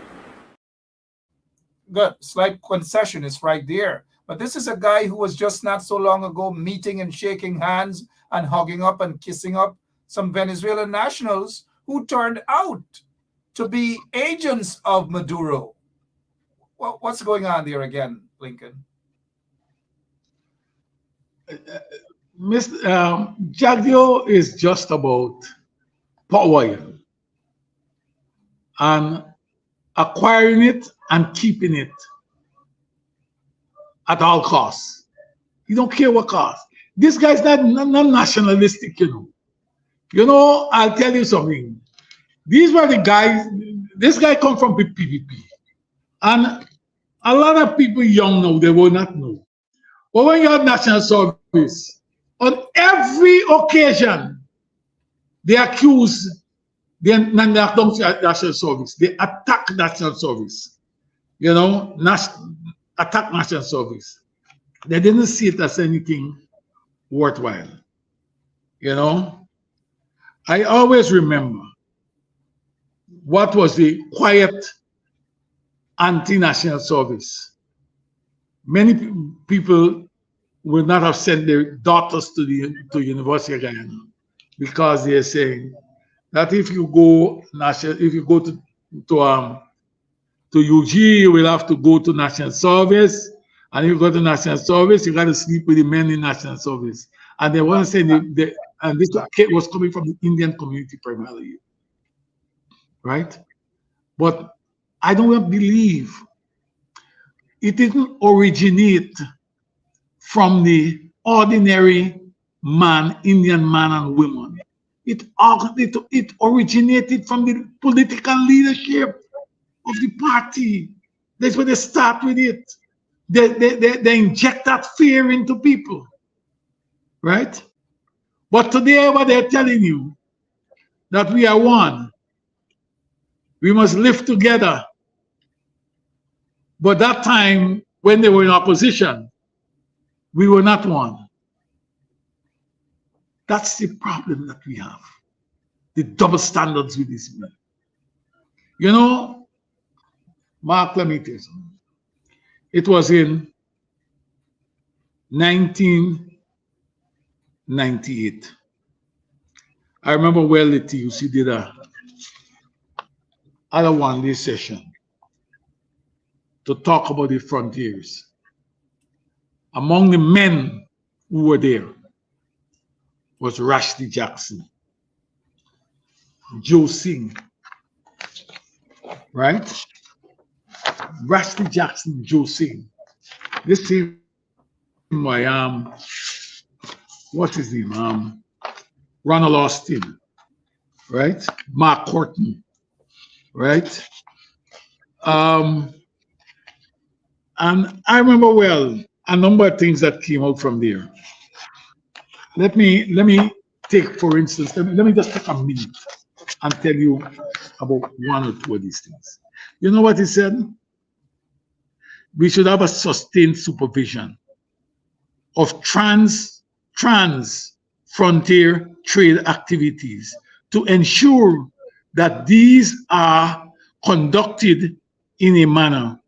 Good. Slight concession is right there. But this is a guy who was just not so long ago meeting and shaking hands and hugging up and kissing up some Venezuelan nationals who turned out to be agents of Maduro. Well, what's going on there again, Lincoln? Mr. Jagdeo is just about power and acquiring it and keeping it at all costs. He don't care what cost. This guy's not nationalistic, you know. You know, I'll tell you something. These were the guys, this guy come from PPP. And a lot of people young now, they will not know. But when you have national service, on every occasion, they accuse the national service. They attack national service. You know, attack national service. They didn't see it as anything worthwhile. You know, I always remember what was the quiet anti-national service. Many people would not have sent their daughters to University of Guyana because they are saying that if you go to UG, you will have to go to national service, and if you go to national service, you got to sleep with the men in national service. And they want to say and this was coming from the Indian community primarily, right? But I don't believe it didn't originate from the ordinary man, Indian man and woman. It originated from the political leadership of the party. That's where they start with it. They inject that fear into people, right? But today, what they're telling you, that we are one. We must live together. But that time, when they were in opposition, we were not one. That's the problem that we have. The double standards with these men. You know, Mark, let me tell you something. It was in 1998. I remember well the TUC did a one-day session to talk about the frontiers. Among the men who were there was Rashdi Jackson, Joe Singh, right? Rashdi Jackson, Joe Singh. This team by what is his name? Ronald Austin, right? Mark Horton, right? And I remember well a number of things that came out from there. Let me take, for instance, let me just take a minute and tell you about one or two of these things. You know what he said? We should have a sustained supervision of trans frontier trade activities to ensure that these are conducted in a manner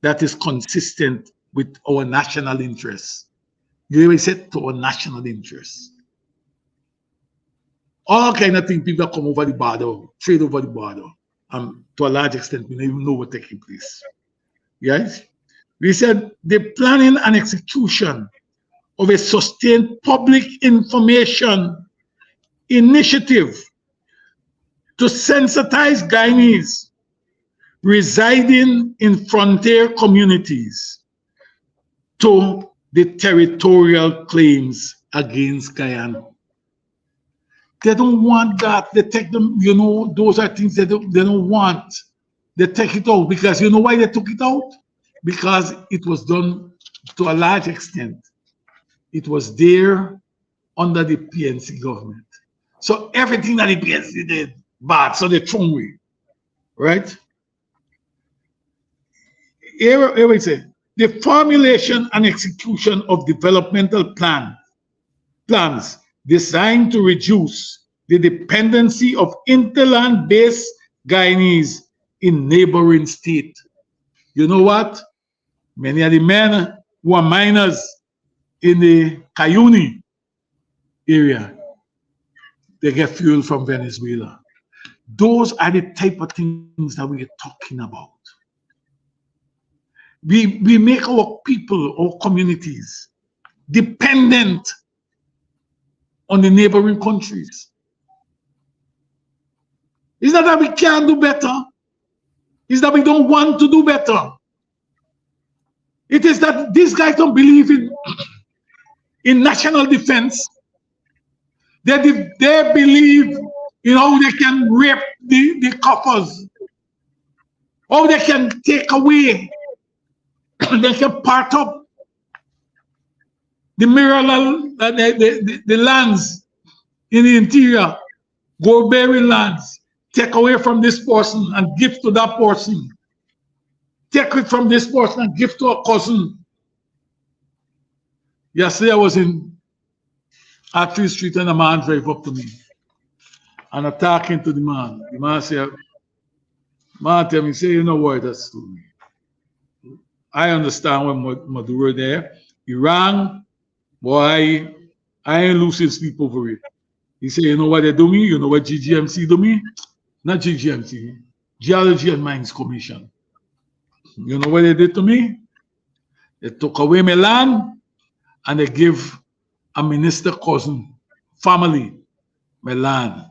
that is consistent with our national interests. You always said to our national interests. All kind of things, people come over the border, trade over the border. To a large extent, we don't even know what's taking place. Yes? We said the planning and execution of a sustained public information initiative to sensitize Guyanese residing in frontier communities to the territorial claims against Guyana. They don't want that. They take them, you know, those are things they don't want. They take it out because you know why they took it out? Because it was done to a large extent. It was there under the PNC government. So everything that the PNC did bad, so they throw away, right? Here we say, the formulation and execution of developmental plans designed to reduce the dependency of interland-based Guyanese in neighboring states. You know what? Many of the men who are miners in the Cayuni area, they get fuel from Venezuela. Those are the type of things that we're talking about. We make our people, our communities, dependent on the neighboring countries. It's not that we can't do better. It's that we don't want to do better. It is that these guys don't believe in national defense. They believe in how they can rape the coffers, how they can take away, they can part up the mineral, the lands in the interior, go bury lands, take away from this person and give to that person. Take it from this person and give to a cousin. Yesterday I was in Artery Street and a man drove up to me. And I'm talking to the man. The man said, man tell me, say, you know what, that's true. I understand when Maduro there. Iran, boy, I ain't losing sleep over it. He said, you know what they do me? You know what GGMC do me? Not GGMC, Geology and Mines Commission. You know what they did to me? They took away my land and they give a minister cousin, family, my land.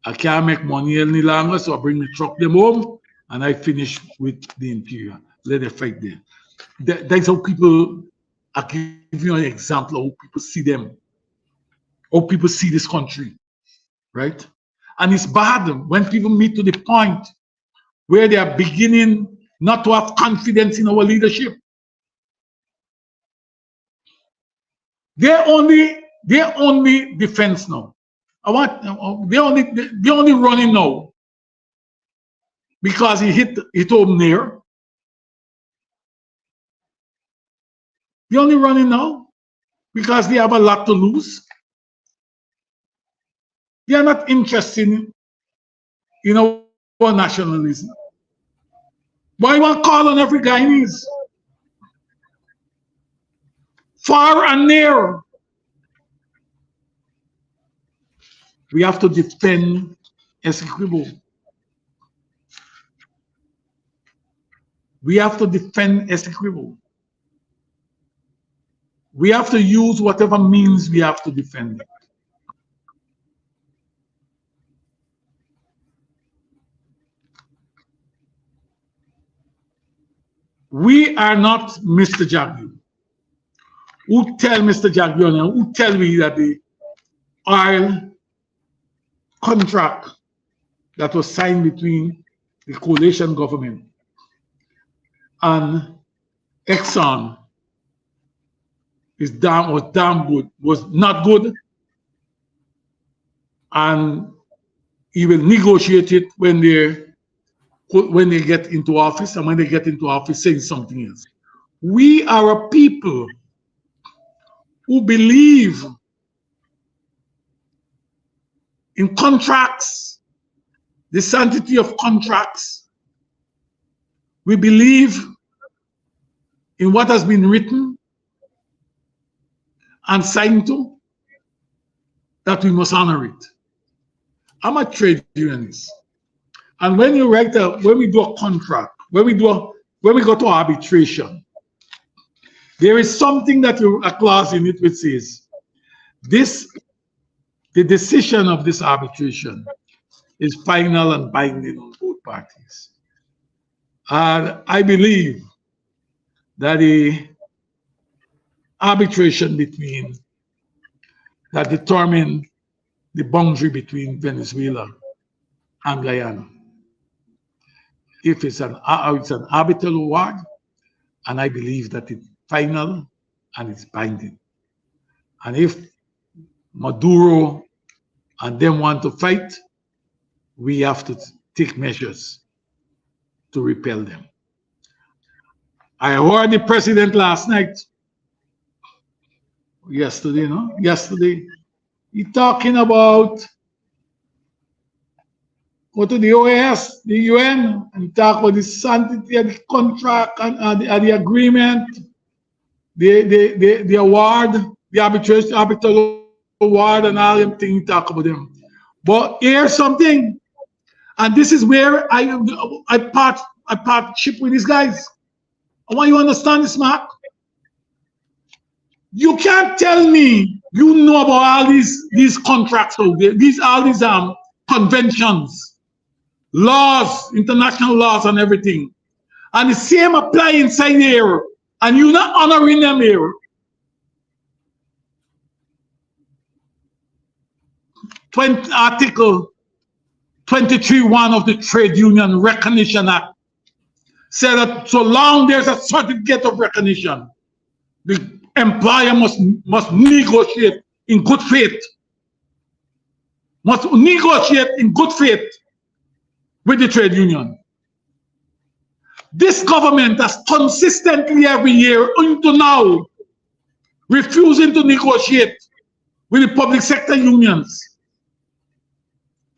I can't make money any longer, so I bring the truck them home and I finish with the interior. Let them fight there. That's how people, I give you an example of how people see them, how people see this country, right? And it's bad when people meet to the point where they are beginning not to have confidence in our leadership. They're only defense now. They're only running now because he hit home near. They're only running now because they have a lot to lose. They are not interested in our nationalism. Why want to call on every Guyanese? Far and near. We have to defend Essequibo. We have to defend Essequibo. We have to use whatever means we have to defend it. We are not Mr. Jaggi. who tell Mr. Jagiona, who tell me that the oil contract that was signed between the coalition government and Exxon was damn good, was not good, and he will negotiate it when they get into office, and when they get into office, saying something else. We are a people who believe in contracts, the sanctity of contracts. We believe in what has been written and signed to, that we must honor it. I'm a trade unionist, and when you write when we do a contract, when we go to arbitration, there is something that a clause in it which says the decision of this arbitration is final and binding on both parties. And I believe that the arbitration that determine the boundary between Venezuela and Guyana, if it's an arbitral award, and I believe that it's final and it's binding. And if Maduro and them want to fight, we have to take measures to repel them. I heard the president yesterday, he talking about go to the OAS, the UN, and talk about the sanctity of the contract and the agreement, the award, the arbitral award, and all them things. Talk about them. But here's something, and this is where I partnership with these guys. I want you to understand this, Mark. You can't tell me you know about all these contracts out there, all these conventions, laws, international laws, and everything, and the same apply inside here, and you're not honoring them here. Article 23(1) of the Trade Union Recognition Act said that so long there's a certificate of recognition, the employer must negotiate in good faith. Must negotiate in good faith with the trade union. This government has consistently every year until now refusing to negotiate with the public sector unions.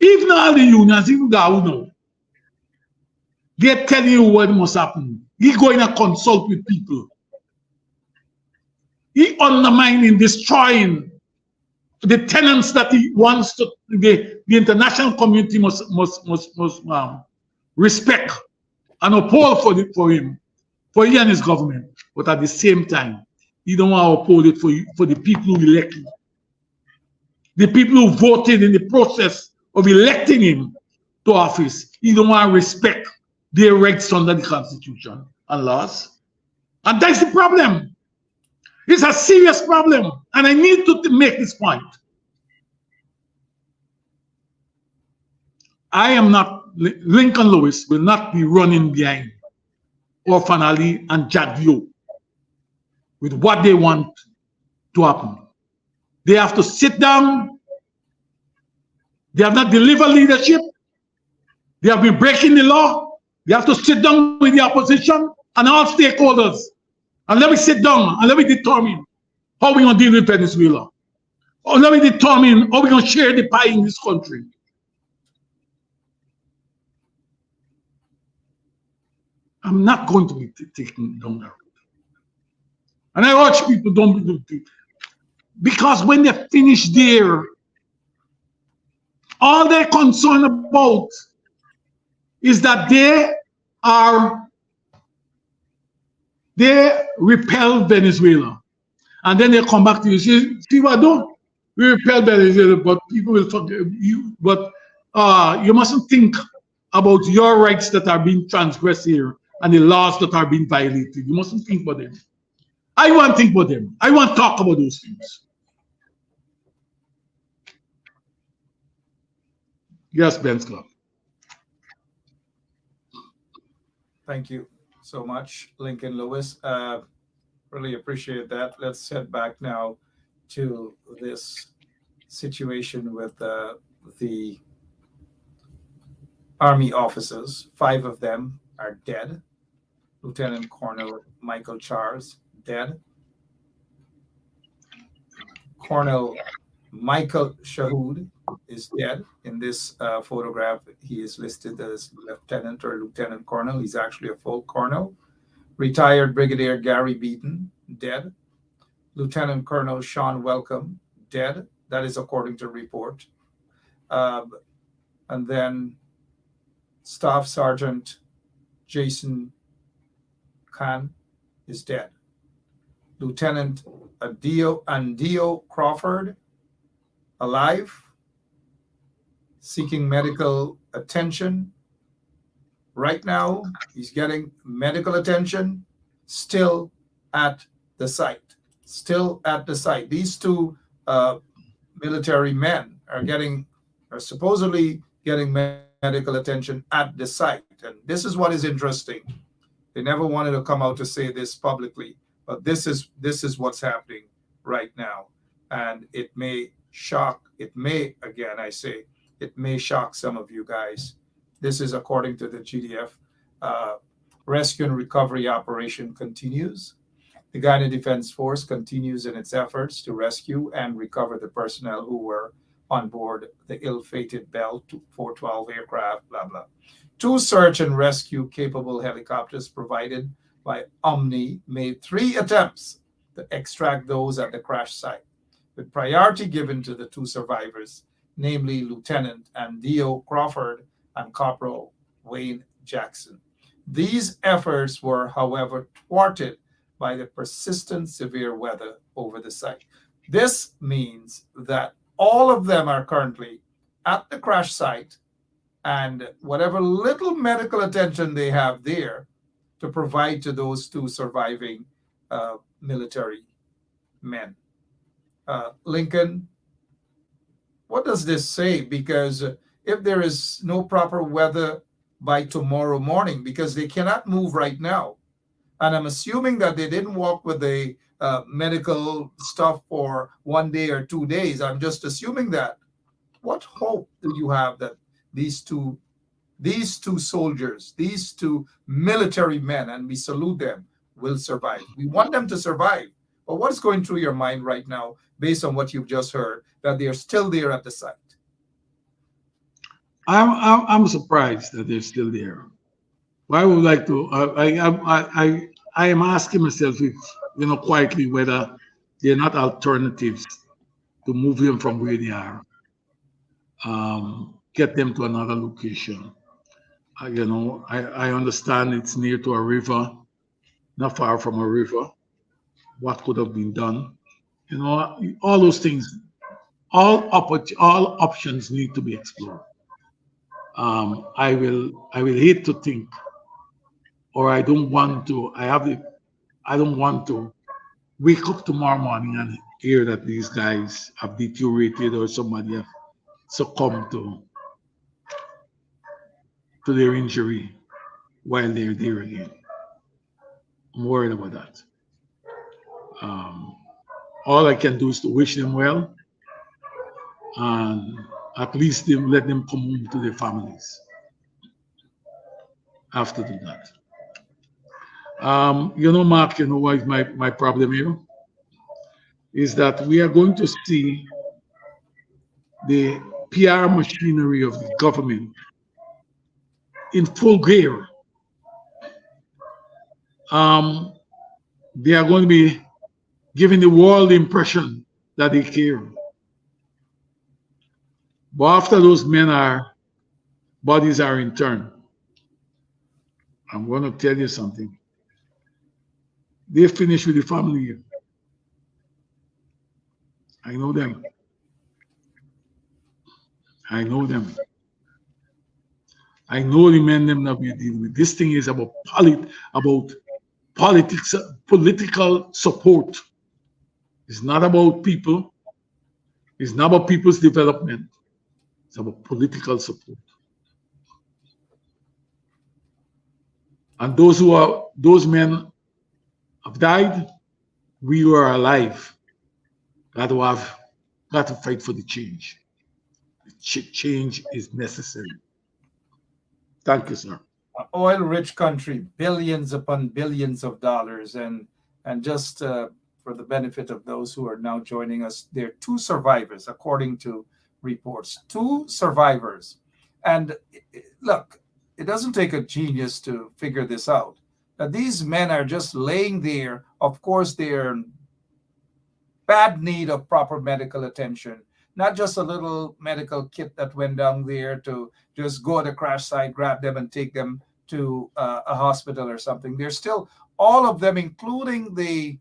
Even all the unions, even Guyana, they're telling you what must happen. He's going to consult with people. He undermining, destroying the tenants that he wants to. The international community must respect and uphold for him, for he and his government. But at the same time, he don't want to uphold it for the people who elected him, the people who voted in the process of electing him to office. He don't want to respect their rights under the Constitution and laws, and that's the problem. It's a serious problem, and I need to make this point. I am not, Lincoln Lewis will not be running behind Orphan Ali and Jagvio with what they want to happen. They have to sit down. They have not delivered leadership. They have been breaking the law. They have to sit down with the opposition and all stakeholders. And let me sit down and let me determine how we're going to deal with Venezuela. Or let me determine how we're going to share the pie in this country. I'm not going to be taken down that road. And I urge people don't do it. Because when they finish there, all they're concerned about is that they repel Venezuela. And then they come back to you and say, see what I do? We repel Venezuela, but people will forgive you. But you mustn't think about your rights that are being transgressed here and the laws that are being violated. You mustn't think about them. I want to think about them. I want to talk about those things. Yes, Ben's Club. Thank you so much, Lincoln Lewis. Really appreciate that. Let's head back now to this situation with the Army officers. 5 of them are dead. Lieutenant Colonel Michael Charles, dead. Colonel Michael Shahood is dead. In this photograph, he is listed as lieutenant or lieutenant colonel. He's actually a full colonel. Retired Brigadier Gary Beaton, dead. Lieutenant Colonel Sean Welcome, dead. That is according to report. And then Staff Sergeant Jason Khan is dead. Lieutenant Andio Crawford, alive, seeking medical attention. Right now, he's getting medical attention, still at the site. Still at the site. These 2 military men are supposedly getting medical attention at the site. And this is what is interesting. They never wanted to come out to say this publicly, but this is what's happening right now. And it may shock, again, I say, it may shock some of you guys. This is according to the GDF. Rescue and recovery operation continues. The Guyana Defense Force continues in its efforts to rescue and recover the personnel who were on board the ill-fated Bell 412 aircraft, blah, blah. 2 search and rescue capable helicopters provided by Omni made 3 attempts to extract those at the crash site, with priority given to the 2 survivors, namely Lieutenant Andio Crawford and Corporal Wayne Jackson. These efforts were, however, thwarted by the persistent severe weather over the site. This means that all of them are currently at the crash site, and whatever little medical attention they have there to provide to those 2 surviving military men. Lincoln, what does this say? Because if there is no proper weather by tomorrow morning, because they cannot move right now, and I'm assuming that they didn't walk with the medical stuff for 1 day or 2 days. I'm just assuming that. What hope do you have that these two soldiers, these 2 military men, and we salute them, will survive? We want them to survive. But what's going through your mind right now, based on what you've just heard, that they're still there at the site? I'm surprised that they're still there. I would like to. I am asking myself, if, quietly, whether they're not alternatives to move them from where they are, get them to another location. I understand it's near to a river, not far from a river. What could have been done? All those things, all options need to be explored. I will hate to think, or I don't want to. I don't want to wake up tomorrow morning and hear that these guys have deteriorated or somebody have succumbed to their injury while they're there again. I'm worried about that. All I can do is to wish them well, and at least let them come home to their families after that. Mark, what is my problem here? Is that we are going to see the PR machinery of the government in full gear. They are going to be giving the world the impression that they care. But after those bodies are interned, I'm going to tell you something. They finish with the family. I know them. I know them. I know the men them that we're dealing with. This thing is about political support. It's not about people. It's not about people's development. It's about political support. And those men have died. We who are alive. Got to fight for the change. Change is necessary. Thank you, sir. Oil-rich country, billions upon billions of dollars, and just for the benefit of those who are now joining us, there are two survivors, according to reports. Two survivors, and look, it doesn't take a genius to figure this out. That these men are just laying there. Of course, they're in bad need of proper medical attention. Not just a little medical kit that went down there to just go at the crash site, grab them, and take them to a hospital or something. There's still all of them, including the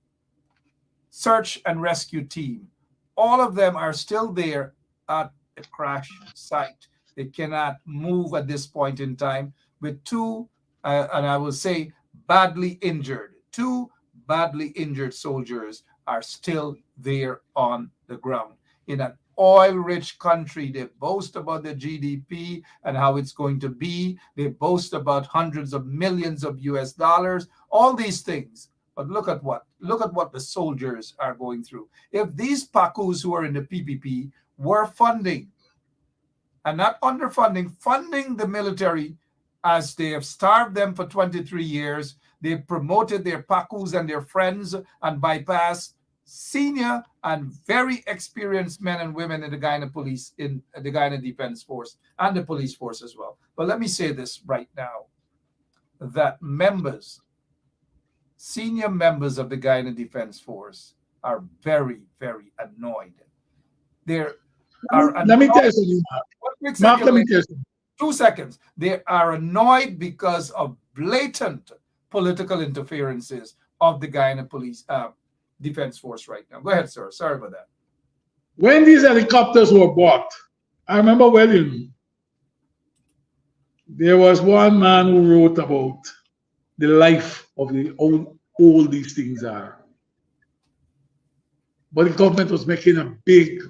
search and rescue team. All of them are still there at the crash site. They cannot move at this point in time, with two, and I will say badly injured. Two badly injured soldiers are still there on the ground. In an oil-rich country, they boast about the GDP and how it's going to be. They boast about hundreds of millions of US dollars, all these things. But look at what the soldiers are going through. If these PACUs who are in the PPP were funding, and not underfunding, funding the military, as they have starved them for 23 years, they've promoted their PACUs and their friends and bypassed senior and very experienced men and women in the Guyana police, in the Guyana Defense Force, and the police force as well. But let me say this right now, that senior members of the Guyana Defense Force are very, very annoyed. Let me tell you something, Mark. Let me tell you something. 2 seconds. They are annoyed because of blatant political interferences of the Guyana police defense force right now. Go ahead, sir. Sorry about that. When these helicopters were bought, I remember well, there was one man who wrote about the life of all these things are. But the government was making a big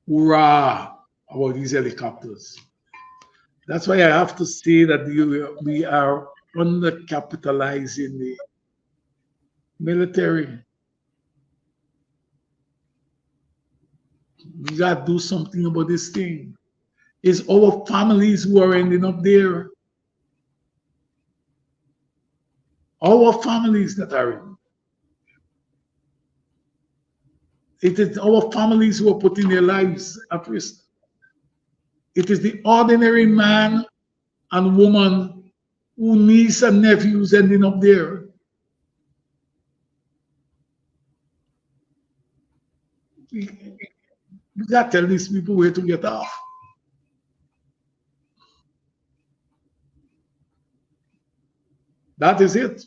hoorah about these helicopters. That's why I have to say that we are undercapitalizing the military. We got to do something about this thing. It's our families who are ending up there. Our families that are in. It is our families who are putting their lives at risk. It is the ordinary man and woman who niece and nephews ending up there. We got to tell these people where to get off. That is it.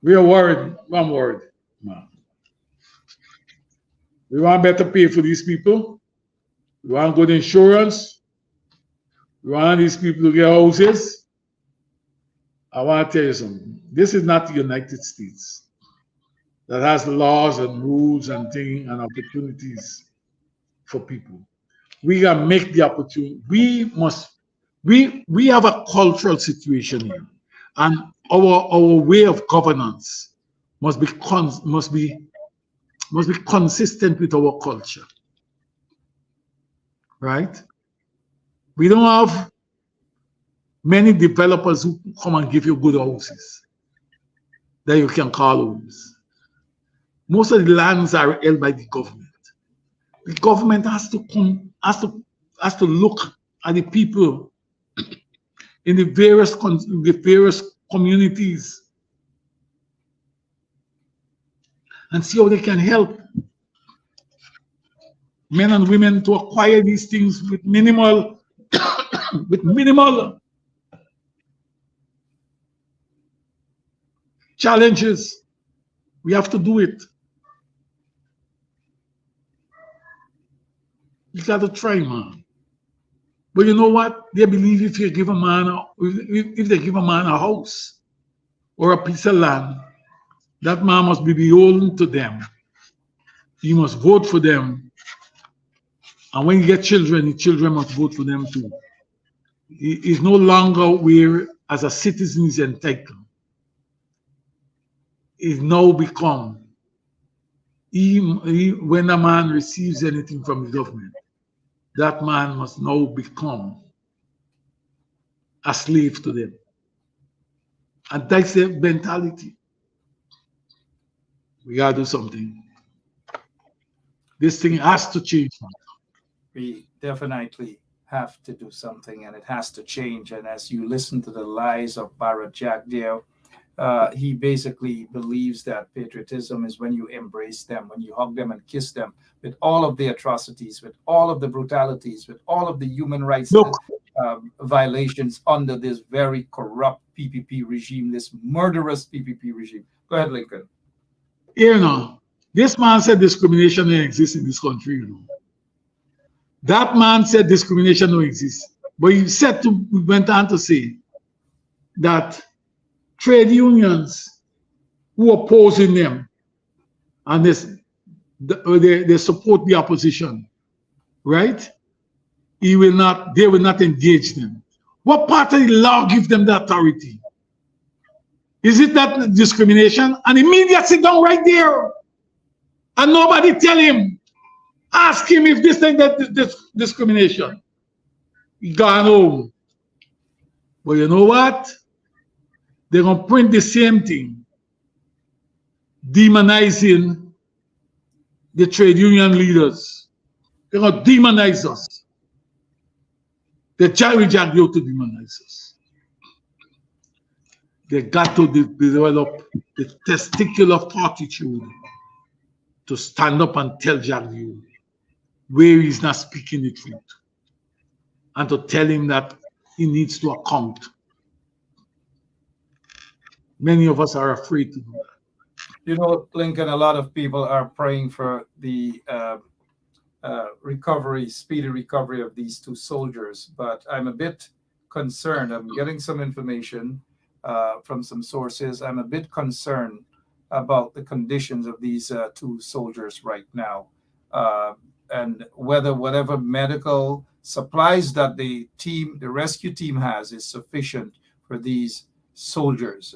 We are worried. I'm worried. We want better pay for these people. We want good insurance. We want these people to get houses. I want to tell you something. This is not the United States that has laws and rules and things and opportunities for people. We gotta make the opportunity. We have a cultural situation here, and our way of governance must be consistent with our culture, right? We don't have many developers who come and give you good houses that you can call homes. Most of the lands are held by the government. The government has to look at the people in the various communities and see how they can help men and women to acquire these things with minimal challenges. We have to do it. You got to try, man. But you know what? They believe if you give a man, if they give a man a house or a piece of land, that man must be beholden to them. He must vote for them. And when you get children, the children must vote for them too. He is no longer where, as a citizen, is entitled. He's now become, when a man receives anything from the government, that man must now become a slave to them. And that's the mentality. We gotta do something. This thing has to change. We definitely have to do something, and it has to change. And as you listen to the lies of Barra Jagdeo, he basically believes that patriotism is when you embrace them, when you hug them and kiss them, with all of the atrocities, with all of the brutalities, with all of the human rights Look, violations under this very corrupt PPP regime, this murderous PPP regime. Go ahead, Lincoln. you know, this man said discrimination don't exist in this country, you know. That man said discrimination don't exist. But he went on to say that trade unions who are opposing them and they support the opposition, right? They will not engage them. What part of the law gives them the authority? Is it that discrimination? And the media sit down right there and nobody tell him, ask him if this discrimination. He gone home. But you know what? They're gonna print the same thing, demonizing the trade union leaders. They're gonna demonize us. They're trying to demonize us. They got to develop the testicular fortitude to stand up and tell Jagdeo where he's not speaking the truth, and to tell him that he needs to account. Many of us are afraid to do that. You know, Lincoln, a lot of people are praying for the speedy recovery of these two soldiers, but I'm a bit concerned. I'm getting some information from some sources. I'm a bit concerned about the conditions of these two soldiers right now, and whether whatever medical supplies that the rescue team has is sufficient for these soldiers.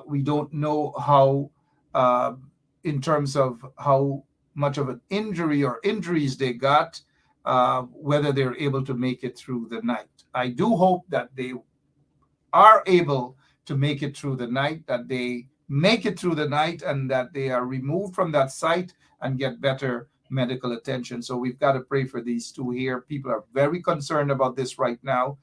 We don't know how, in terms of how much of an injury or injuries they got, whether they're able to make it through the night. I do hope that they are able to make it through the night, that they make it through the night, and that they are removed from that site and get better medical attention. So we've got to pray for these two here. People are very concerned about this right now.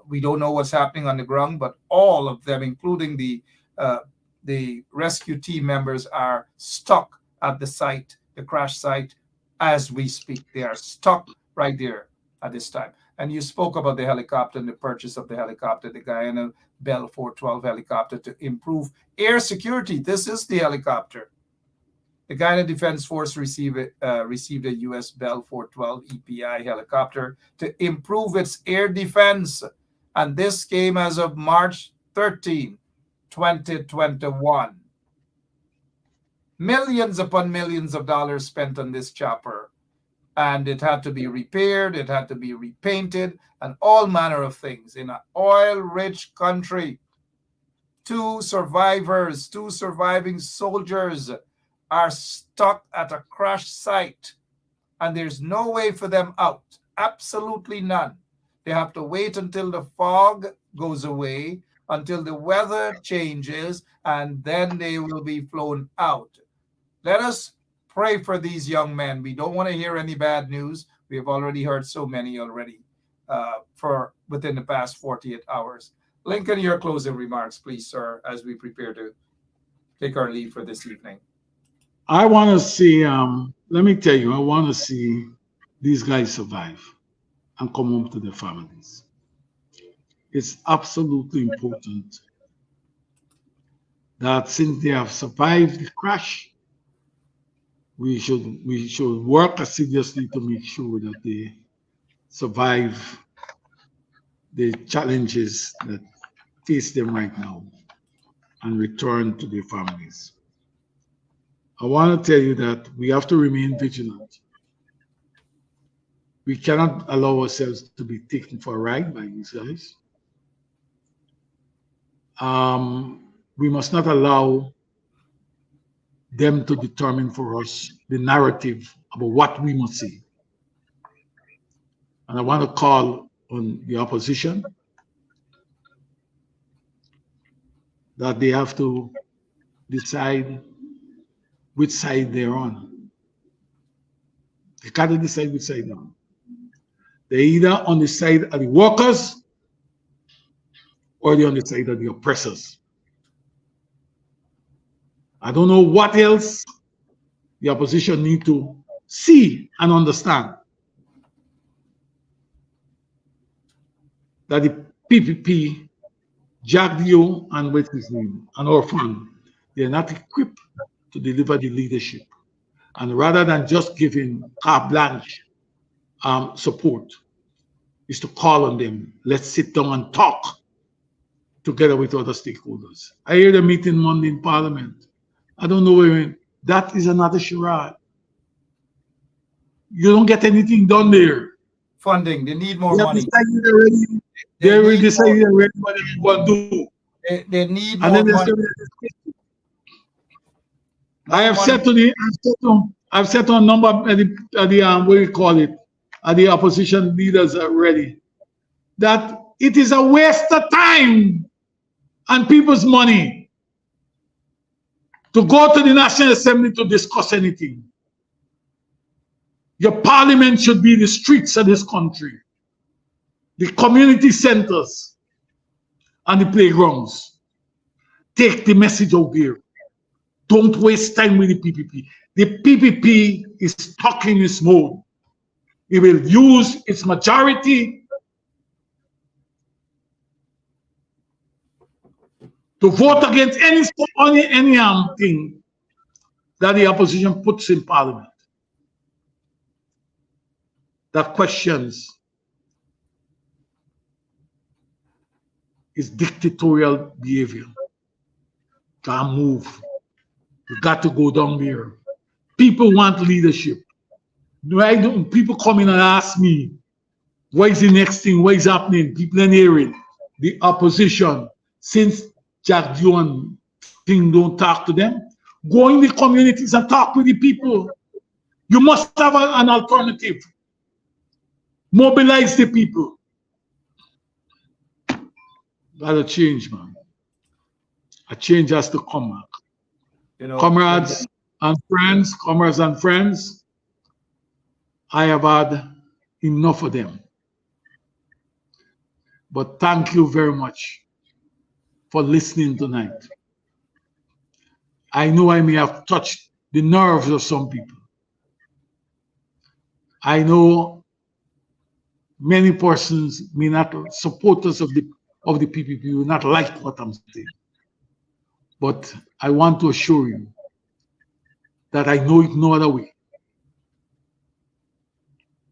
We don't know what's happening on the ground, but all of them, including the rescue team members, are stuck at the site, the crash site, as we speak. They are stuck right there at this time. And you spoke about the helicopter and the purchase of the helicopter, the Guyana Bell 412 helicopter, to improve air security. This is the helicopter. The Guyana Defense Force received a U.S. Bell 412 EPI helicopter to improve its air defense. And this came as of March 13, 2021. Millions upon millions of dollars spent on this chopper. And it had to be repaired, it had to be repainted, and all manner of things. In an oil-rich country, two surviving soldiers are stuck at a crash site, and there's no way for them out. Absolutely none. They have to wait until the fog goes away, until the weather changes, and then they will be flown out. Let us pray for these young men. We don't want to hear any bad news. We have already heard so many already for within the past 48 hours. Lincoln, your closing remarks, please, sir, as we prepare to take our leave for this evening. I want to see, let me tell you, I want to see these guys survive and come home to their families. It's absolutely important that since they have survived the crash, we should work assiduously to make sure that they survive the challenges that face them right now and return to their families. I want to tell you that we have to remain vigilant. We cannot allow ourselves to be taken for a ride by these guys. We must not allow them to determine for us the narrative about what we must say. And I want to call on the opposition that they have to decide which side they're on. They can't decide which side they're on. They're either on the side of the workers or they're on the side of the oppressors. I don't know what else the opposition need to see and understand. That the PPP, Jack Dio and what's his name, and our fund, they're not equipped to deliver the leadership. And rather than just giving carte blanche support, is to call on them. Let's sit down and talk together with other stakeholders. I hear the meeting Monday in Parliament. I don't know where that is another charade. You don't get anything done there. Funding, they need more money. Decided already. They already decided already what they want to do. They need And more then money. I've said to a number of what do you call it, the opposition leaders already, that it is a waste of time and people's money to go to the National Assembly to discuss anything. Your parliament should be the streets of this country, the community centers, and the playgrounds. Take the message out there. Don't waste time with the PPP. The PPP is stuck in its mode. It will use its majority to vote against any thing that the opposition puts in parliament that questions its dictatorial behavior. Can't move. You got to go down there. People want leadership. Why don't people come in and ask me, what is the next thing? What is happening? People are hearing the opposition. Since Jack John thing don't talk to them, go in the communities and talk with the people. You must have an alternative. Mobilize the people. That'll change, man. A change has to come back. You know, Comrades and friends, I have had enough of them. But thank you very much for listening tonight. I know I may have touched the nerves of some people. I know many persons may not, supporters of the PPP will not like what I'm saying. But I want to assure you that I know it no other way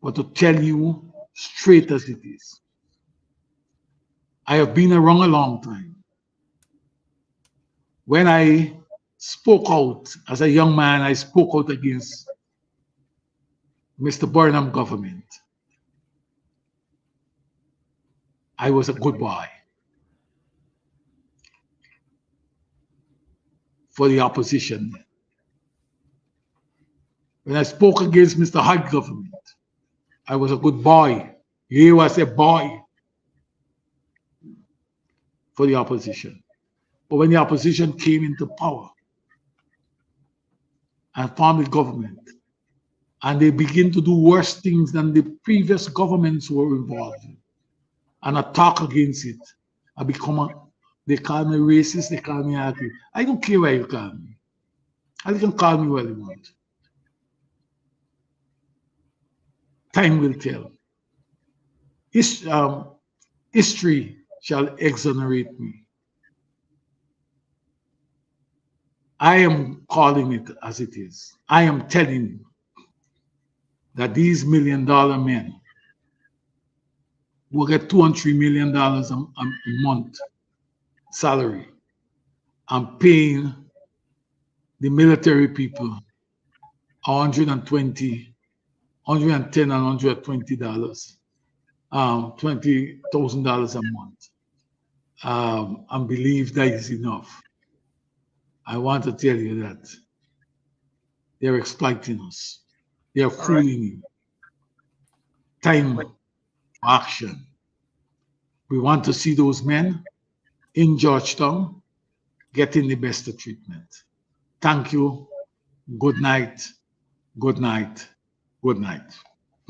but to tell you straight as it is. I have been around a long time. When I spoke out as a young man, I spoke out against Mr. Burnham government. I was a good boy for the opposition. When I spoke against Mr. Hyde government, I was a good boy. He was a boy for the opposition. But when the opposition came into power and formed the government, and they begin to do worse things than the previous governments were involved in, and I talk against it, I become they call me racist, they call me ugly. I don't care why you call me. You can call me what you want. Time will tell. History shall exonerate me. I am calling it as it is. I am telling you that these $1 million men will get $2 and $3 million a month salary. I'm paying the military people $120, $110 and $120, $20,000 a month. And believe that is enough. I want to tell you that they're exploiting us. They're fooling you. Time for action. We want to see those men in Georgetown getting the best of treatment. Thank you. Good night. Good night. Good night.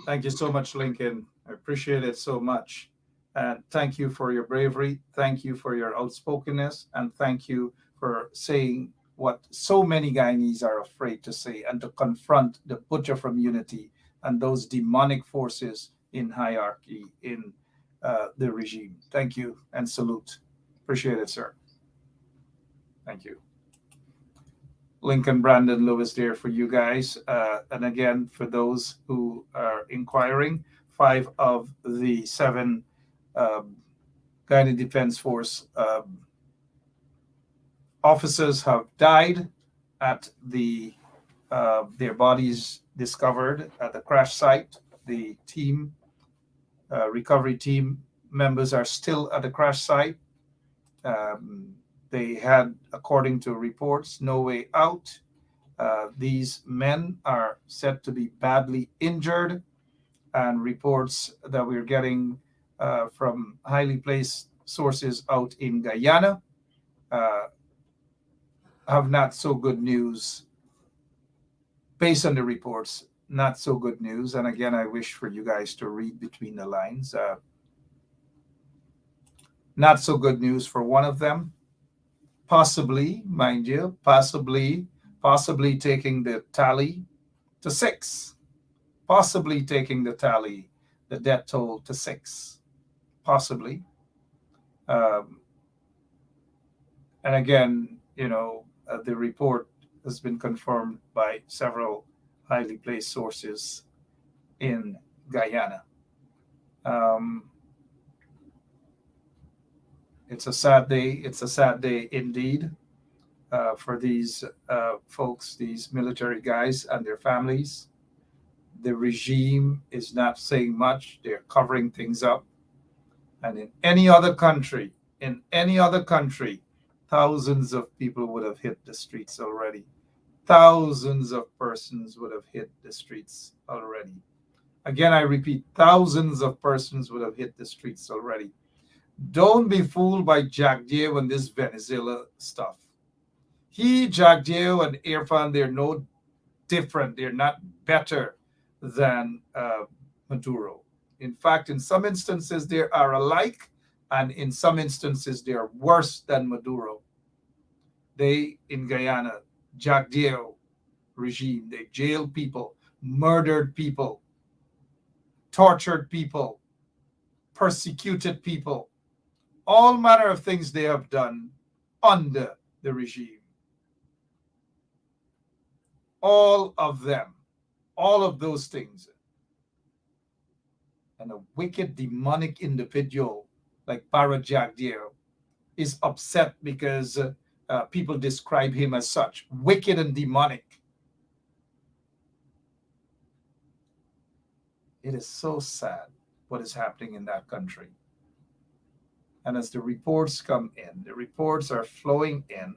Thank you so much, Lincoln. I appreciate it so much. And thank you for your bravery. Thank you for your outspokenness. And thank you for saying what so many Guyanese are afraid to say and to confront the butcher from Unity and those demonic forces in hierarchy in the regime. Thank you and salute. Appreciate it, sir. Thank you. Lincoln, Brandon, Lewis there for you guys. And again, for those who are inquiring, 5 of the 7 Guyana Defense Force officers have died at their bodies discovered at the crash site. The team, recovery team members are still at the crash site. They had, according to reports, no way out. These men are said to be badly injured, and reports that we're getting from highly placed sources out in Guyana have not so good news. Based on the reports, not so good news. And again, I wish for you guys to read between the lines. Not so good news for one of them. Possibly, mind you, possibly taking the tally to 6. Possibly taking the tally, the death toll to 6. Possibly. And again, the report has been confirmed by several highly placed sources in Guyana. It's a sad day. It's a sad day indeed for these folks, these military guys and their families. The regime is not saying much. They're covering things up. And in any other country, thousands of people would have hit the streets already. Thousands of persons would have hit the streets already. Again, I repeat, thousands of persons would have hit the streets already. Don't be fooled by Jack Dio and this Venezuela stuff. Jack Dio and Irfan, they're no different. They're not better than Maduro. In fact, in some instances, they are alike, and in some instances, they are worse than Maduro. They, in Guyana, Jack Dio regime, they jailed people, murdered people, tortured people, persecuted people, all manner of things they have done under the regime. All of them, all of those things. And a wicked, demonic individual like Para Jack Dio is upset because people describe him as such, wicked and demonic. It is so sad what is happening in that country. And as the reports come in, the reports are flowing in.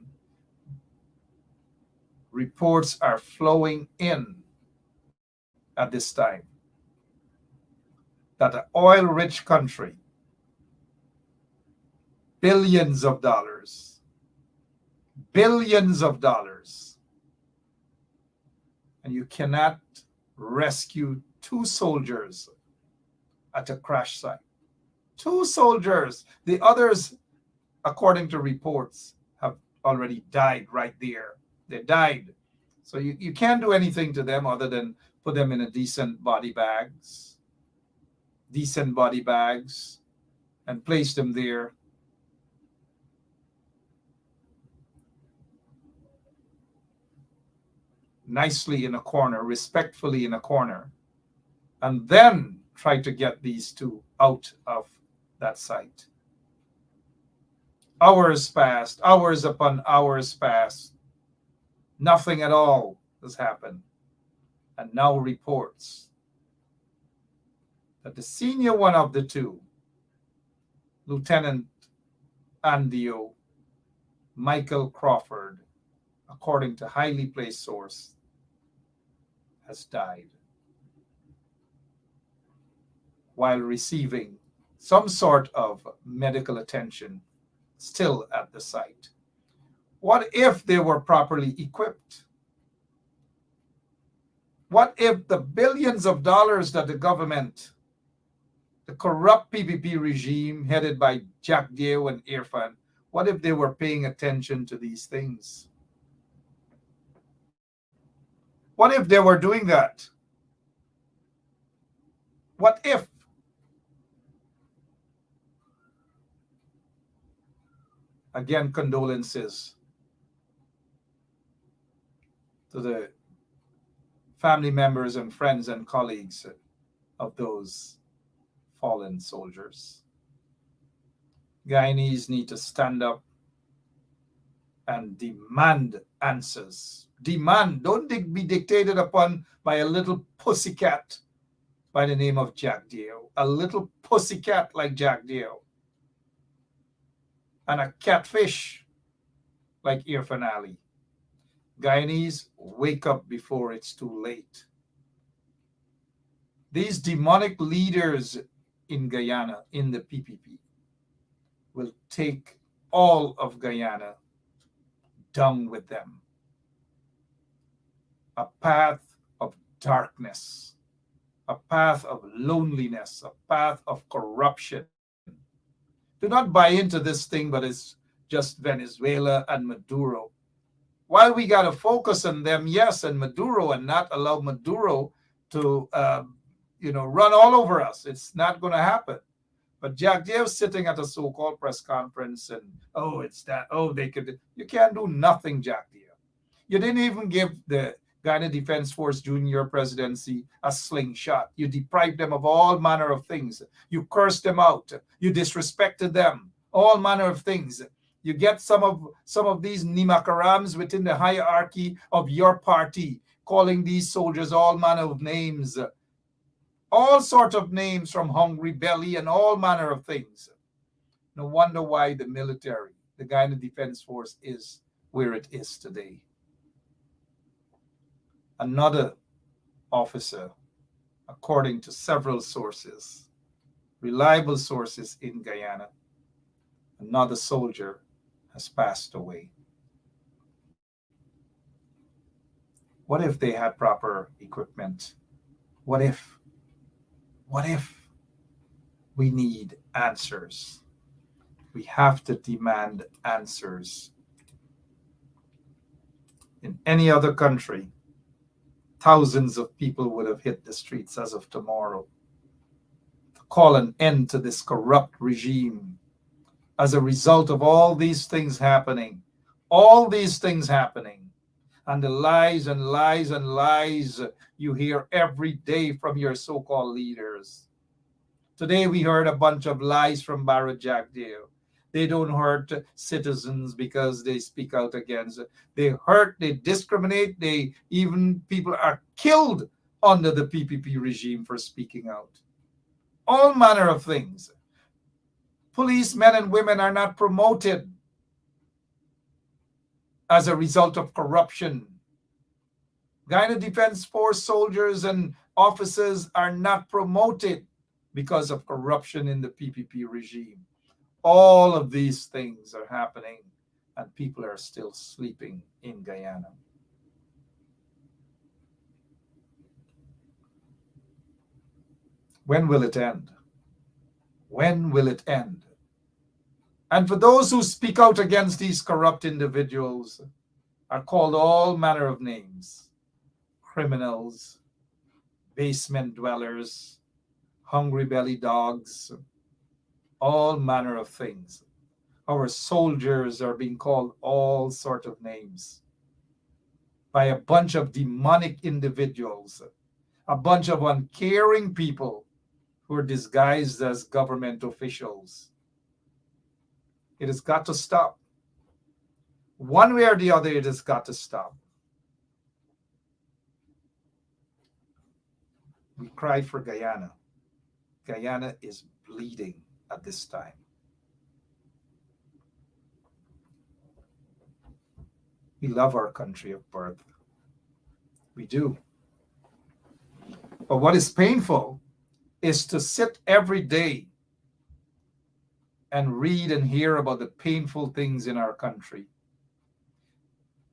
Reports are flowing in at this time that an oil-rich country, billions of dollars, and you cannot rescue 2 soldiers at a crash site. 2 soldiers. The others, according to reports, have already died right there. They died. So you can't do anything to them other than put them in a decent body bags, and place them there. Nicely in a corner, respectfully in a corner, and then try to get these 2 out of that site. Hours passed, hours upon hours passed. Nothing at all has happened. And now reports that the senior one of the two, Lieutenant Andio Michael Crawford, according to highly placed source, has died while receiving some sort of medical attention still at the site. What if they were properly equipped? What if the billions of dollars that the government, the corrupt PPP regime headed by Jack Deo and Irfan, what if they were paying attention to these things? What if they were doing that? What if? Again, condolences to the family members and friends and colleagues of those fallen soldiers. Guyanese need to stand up and demand answers. Demand, don't be dictated upon by a little pussycat by the name of Jack Deo. A little pussycat like Jack Deo. And a catfish like Irfan Ali. Guyanese, wake up before it's too late. These demonic leaders in Guyana, in the PPP, will take all of Guyana down with them. A path of darkness, a path of loneliness, a path of corruption. Do not buy into this thing, but it's just Venezuela and Maduro. While we got to focus on them, yes, and Maduro, and not allow Maduro to, run all over us. It's not going to happen. But Jack Dio's sitting at a so-called press conference and, they could. You can't do nothing, Jack Dio. You didn't even give the Guyana Defense Force Junior Presidency a slingshot. You deprived them of all manner of things. You cursed them out. You disrespected them. All manner of things. You get some of these nimakarams within the hierarchy of your party, calling these soldiers all manner of names. All sort of names, from hungry belly and all manner of things. No wonder why the military, the Guyana Defense Force, is where it is today. Another officer, according to several sources, reliable sources in Guyana, another soldier has passed away. What if they had proper equipment? What if? We need answers. We have to demand answers. In any other country, thousands of people would have hit the streets as of tomorrow to call an end to this corrupt regime as a result of all these things happening. All these things happening. And the lies and lies and lies you hear every day from your so-called leaders. Today we heard a bunch of lies from Barra Jack Deo. They don't hurt citizens because they speak out against it. They hurt, they discriminate, people are killed under the PPP regime for speaking out. All manner of things. Policemen and women are not promoted as a result of corruption. Guyana Defense Force soldiers and officers are not promoted because of corruption in the PPP regime. All of these things are happening, and people are still sleeping in Guyana. When will it end? When will it end? And for those who speak out against these corrupt individuals are called all manner of names: criminals, basement dwellers, hungry belly dogs, all manner of things. Our soldiers are being called all sort of names by a bunch of demonic individuals, a bunch of uncaring people who are disguised as government officials. It has got to stop. One way or the other, it has got to stop. We cry for Guyana. Guyana is bleeding at this time. We love our country of birth. We do. But what is painful is to sit every day and read and hear about the painful things in our country.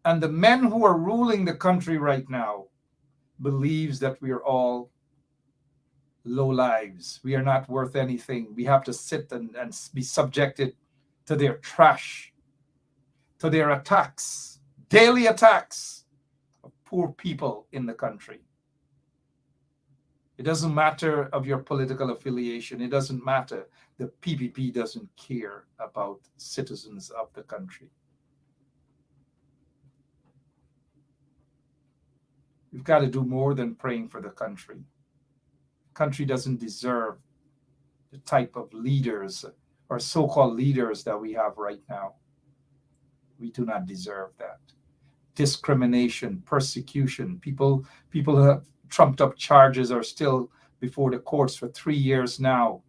And the men who are ruling the country right now believes that we are all low lives. We are not worth anything. We have to sit and be subjected to their trash, to their attacks, daily attacks of poor people in the country. It doesn't matter of your political affiliation. It doesn't matter. The PPP doesn't care about citizens of the country. We've got to do more than praying for the country. The country doesn't deserve the type of leaders or so-called leaders that we have right now. We do not deserve that. Discrimination, persecution, people who have trumped up charges are still before the courts for 3 years now.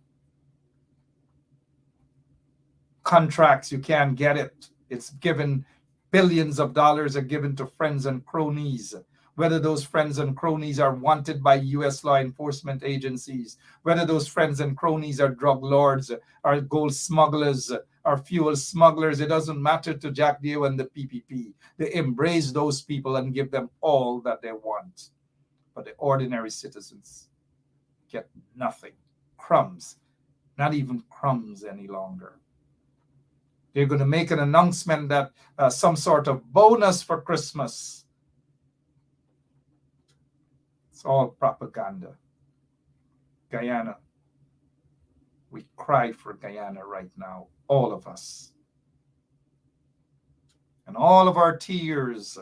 Contracts, you can't get it. It's given, billions of dollars are given to friends and cronies. Whether those friends and cronies are wanted by U.S. law enforcement agencies, whether those friends and cronies are drug lords, are gold smugglers, are fuel smugglers, it doesn't matter to Jack Dio and the PPP. They embrace those people and give them all that they want. But the ordinary citizens get nothing. Crumbs. Not even crumbs any longer. They're going to make an announcement that some sort of bonus for Christmas. It's all propaganda. Guyana. We cry for Guyana right now, all of us. And all of our tears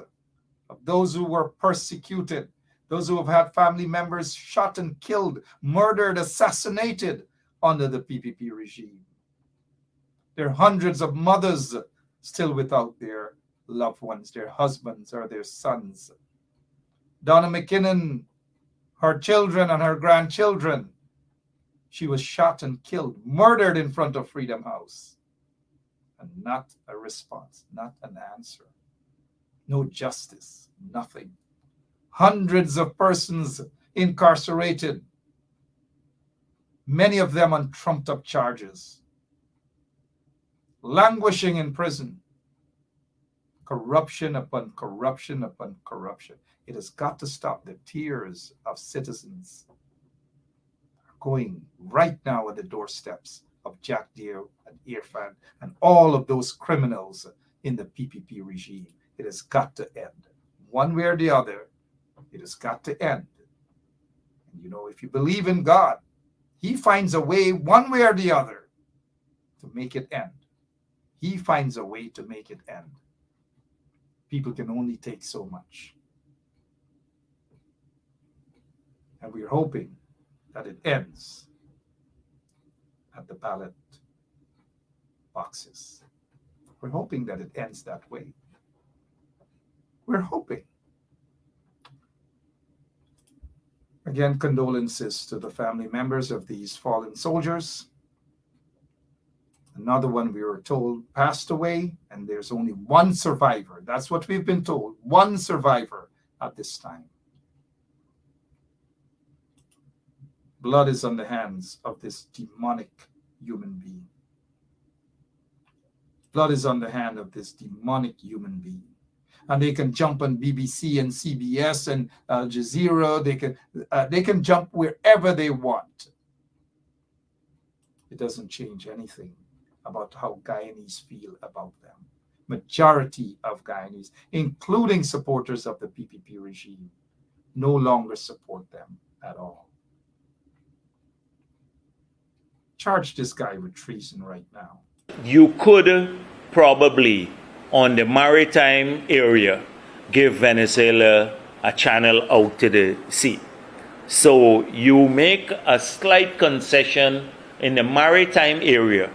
of those who were persecuted, those who have had family members shot and killed, murdered, assassinated under the PPP regime. There are hundreds of mothers still without their loved ones, their husbands or their sons. Donna McKinnon, her children and her grandchildren, she was shot and killed, murdered in front of Freedom House. And not a response, not an answer. No justice, nothing. Hundreds of persons incarcerated, many of them on trumped up charges, languishing in prison. Corruption upon corruption upon corruption. It has got to stop. The tears of citizens are going right now at the doorsteps of Jack Dio and Irfan and all of those criminals in the PPP regime. It has got to end. One way or the other, it has got to end. And you know, if you believe in God, He finds a way, one way or the other, to make it end. He finds a way to make it end. People can only take so much. And we're hoping that it ends at the ballot boxes. We're hoping that it ends that way. We're hoping. Again, condolences to the family members of these fallen soldiers. Another one, we were told, passed away, and there's only one survivor. That's what we've been told. One survivor at this time. Blood is on the hands of this demonic human being. Blood is on the hand of this demonic human being. And they can jump on BBC and CBS and Al Jazeera. They can jump wherever they want. It doesn't change anything about how Guyanese feel about them. Majority of Guyanese, including supporters of the PPP regime, no longer support them at all. Charge this guy with treason right now. You could probably, on the maritime area, give Venezuela a channel out to the sea. So you make a slight concession in the maritime area.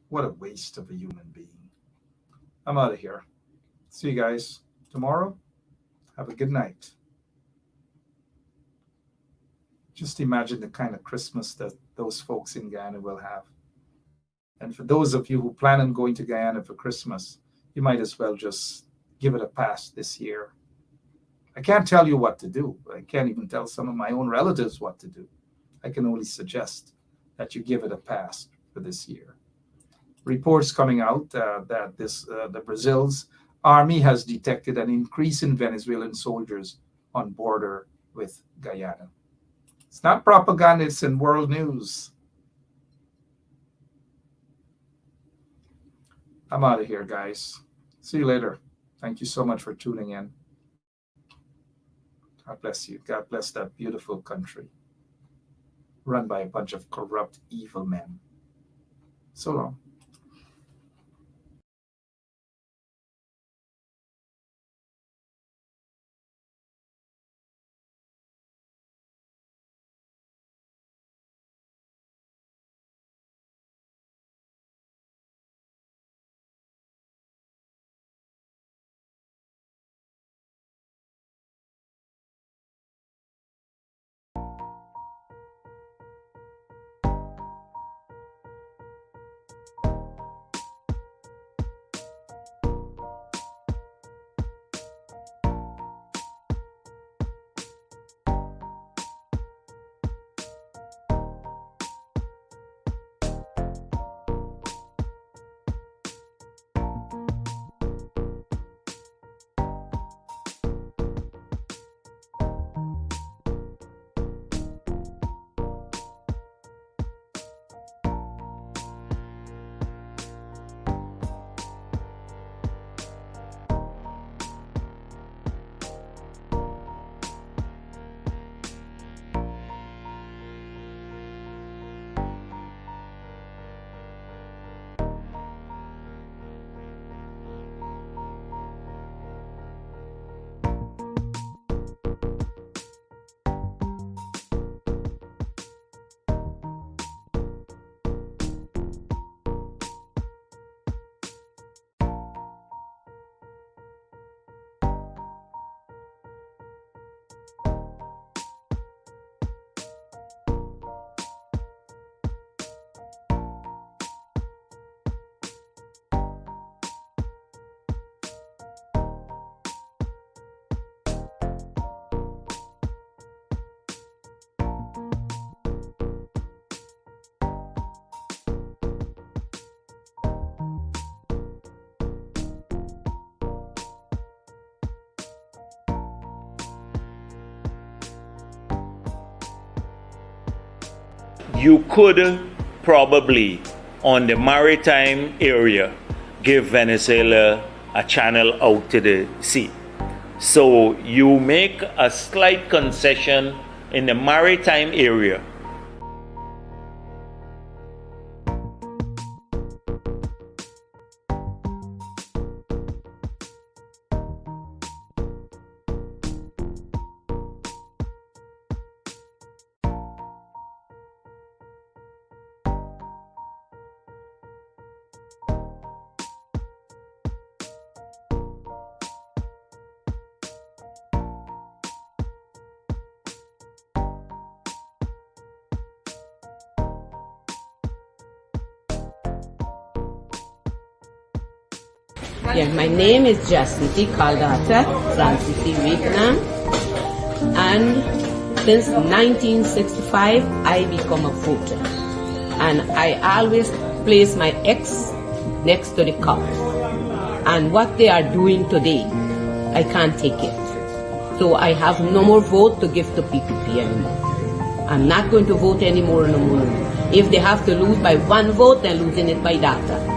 What a waste of a human being. I'm out of here. See you guys tomorrow. Have a good night. Just imagine the kind of Christmas that those folks in Guyana will have. And for those of you who plan on going to Guyana for Christmas, you might as well just give it a pass this year. I can't tell you what to do. I can't even tell some of my own relatives what to do. I can only suggest that you give it a pass for this year. Reports coming out that the Brazil's army has detected an increase in Venezuelan soldiers on border with Guyana. It's not propaganda, it's in world news. I'm out of here, guys. See you later. Thank you so much for tuning in. God bless you. God bless that beautiful country run by a bunch of corrupt, evil men. So long. You could probably, on the maritime area, give Venezuela a channel out to the sea. So you make a slight concession in the maritime area. Yeah, my name is Jacinti Caldata Francis Vietnam, and since 1965 I become a voter, and I always place my X next to the cup, and what they are doing today, I can't take it. So I have no more vote to give to PPP anymore. I'm not going to vote anymore no more. If they have to lose by one vote, they're losing it by data.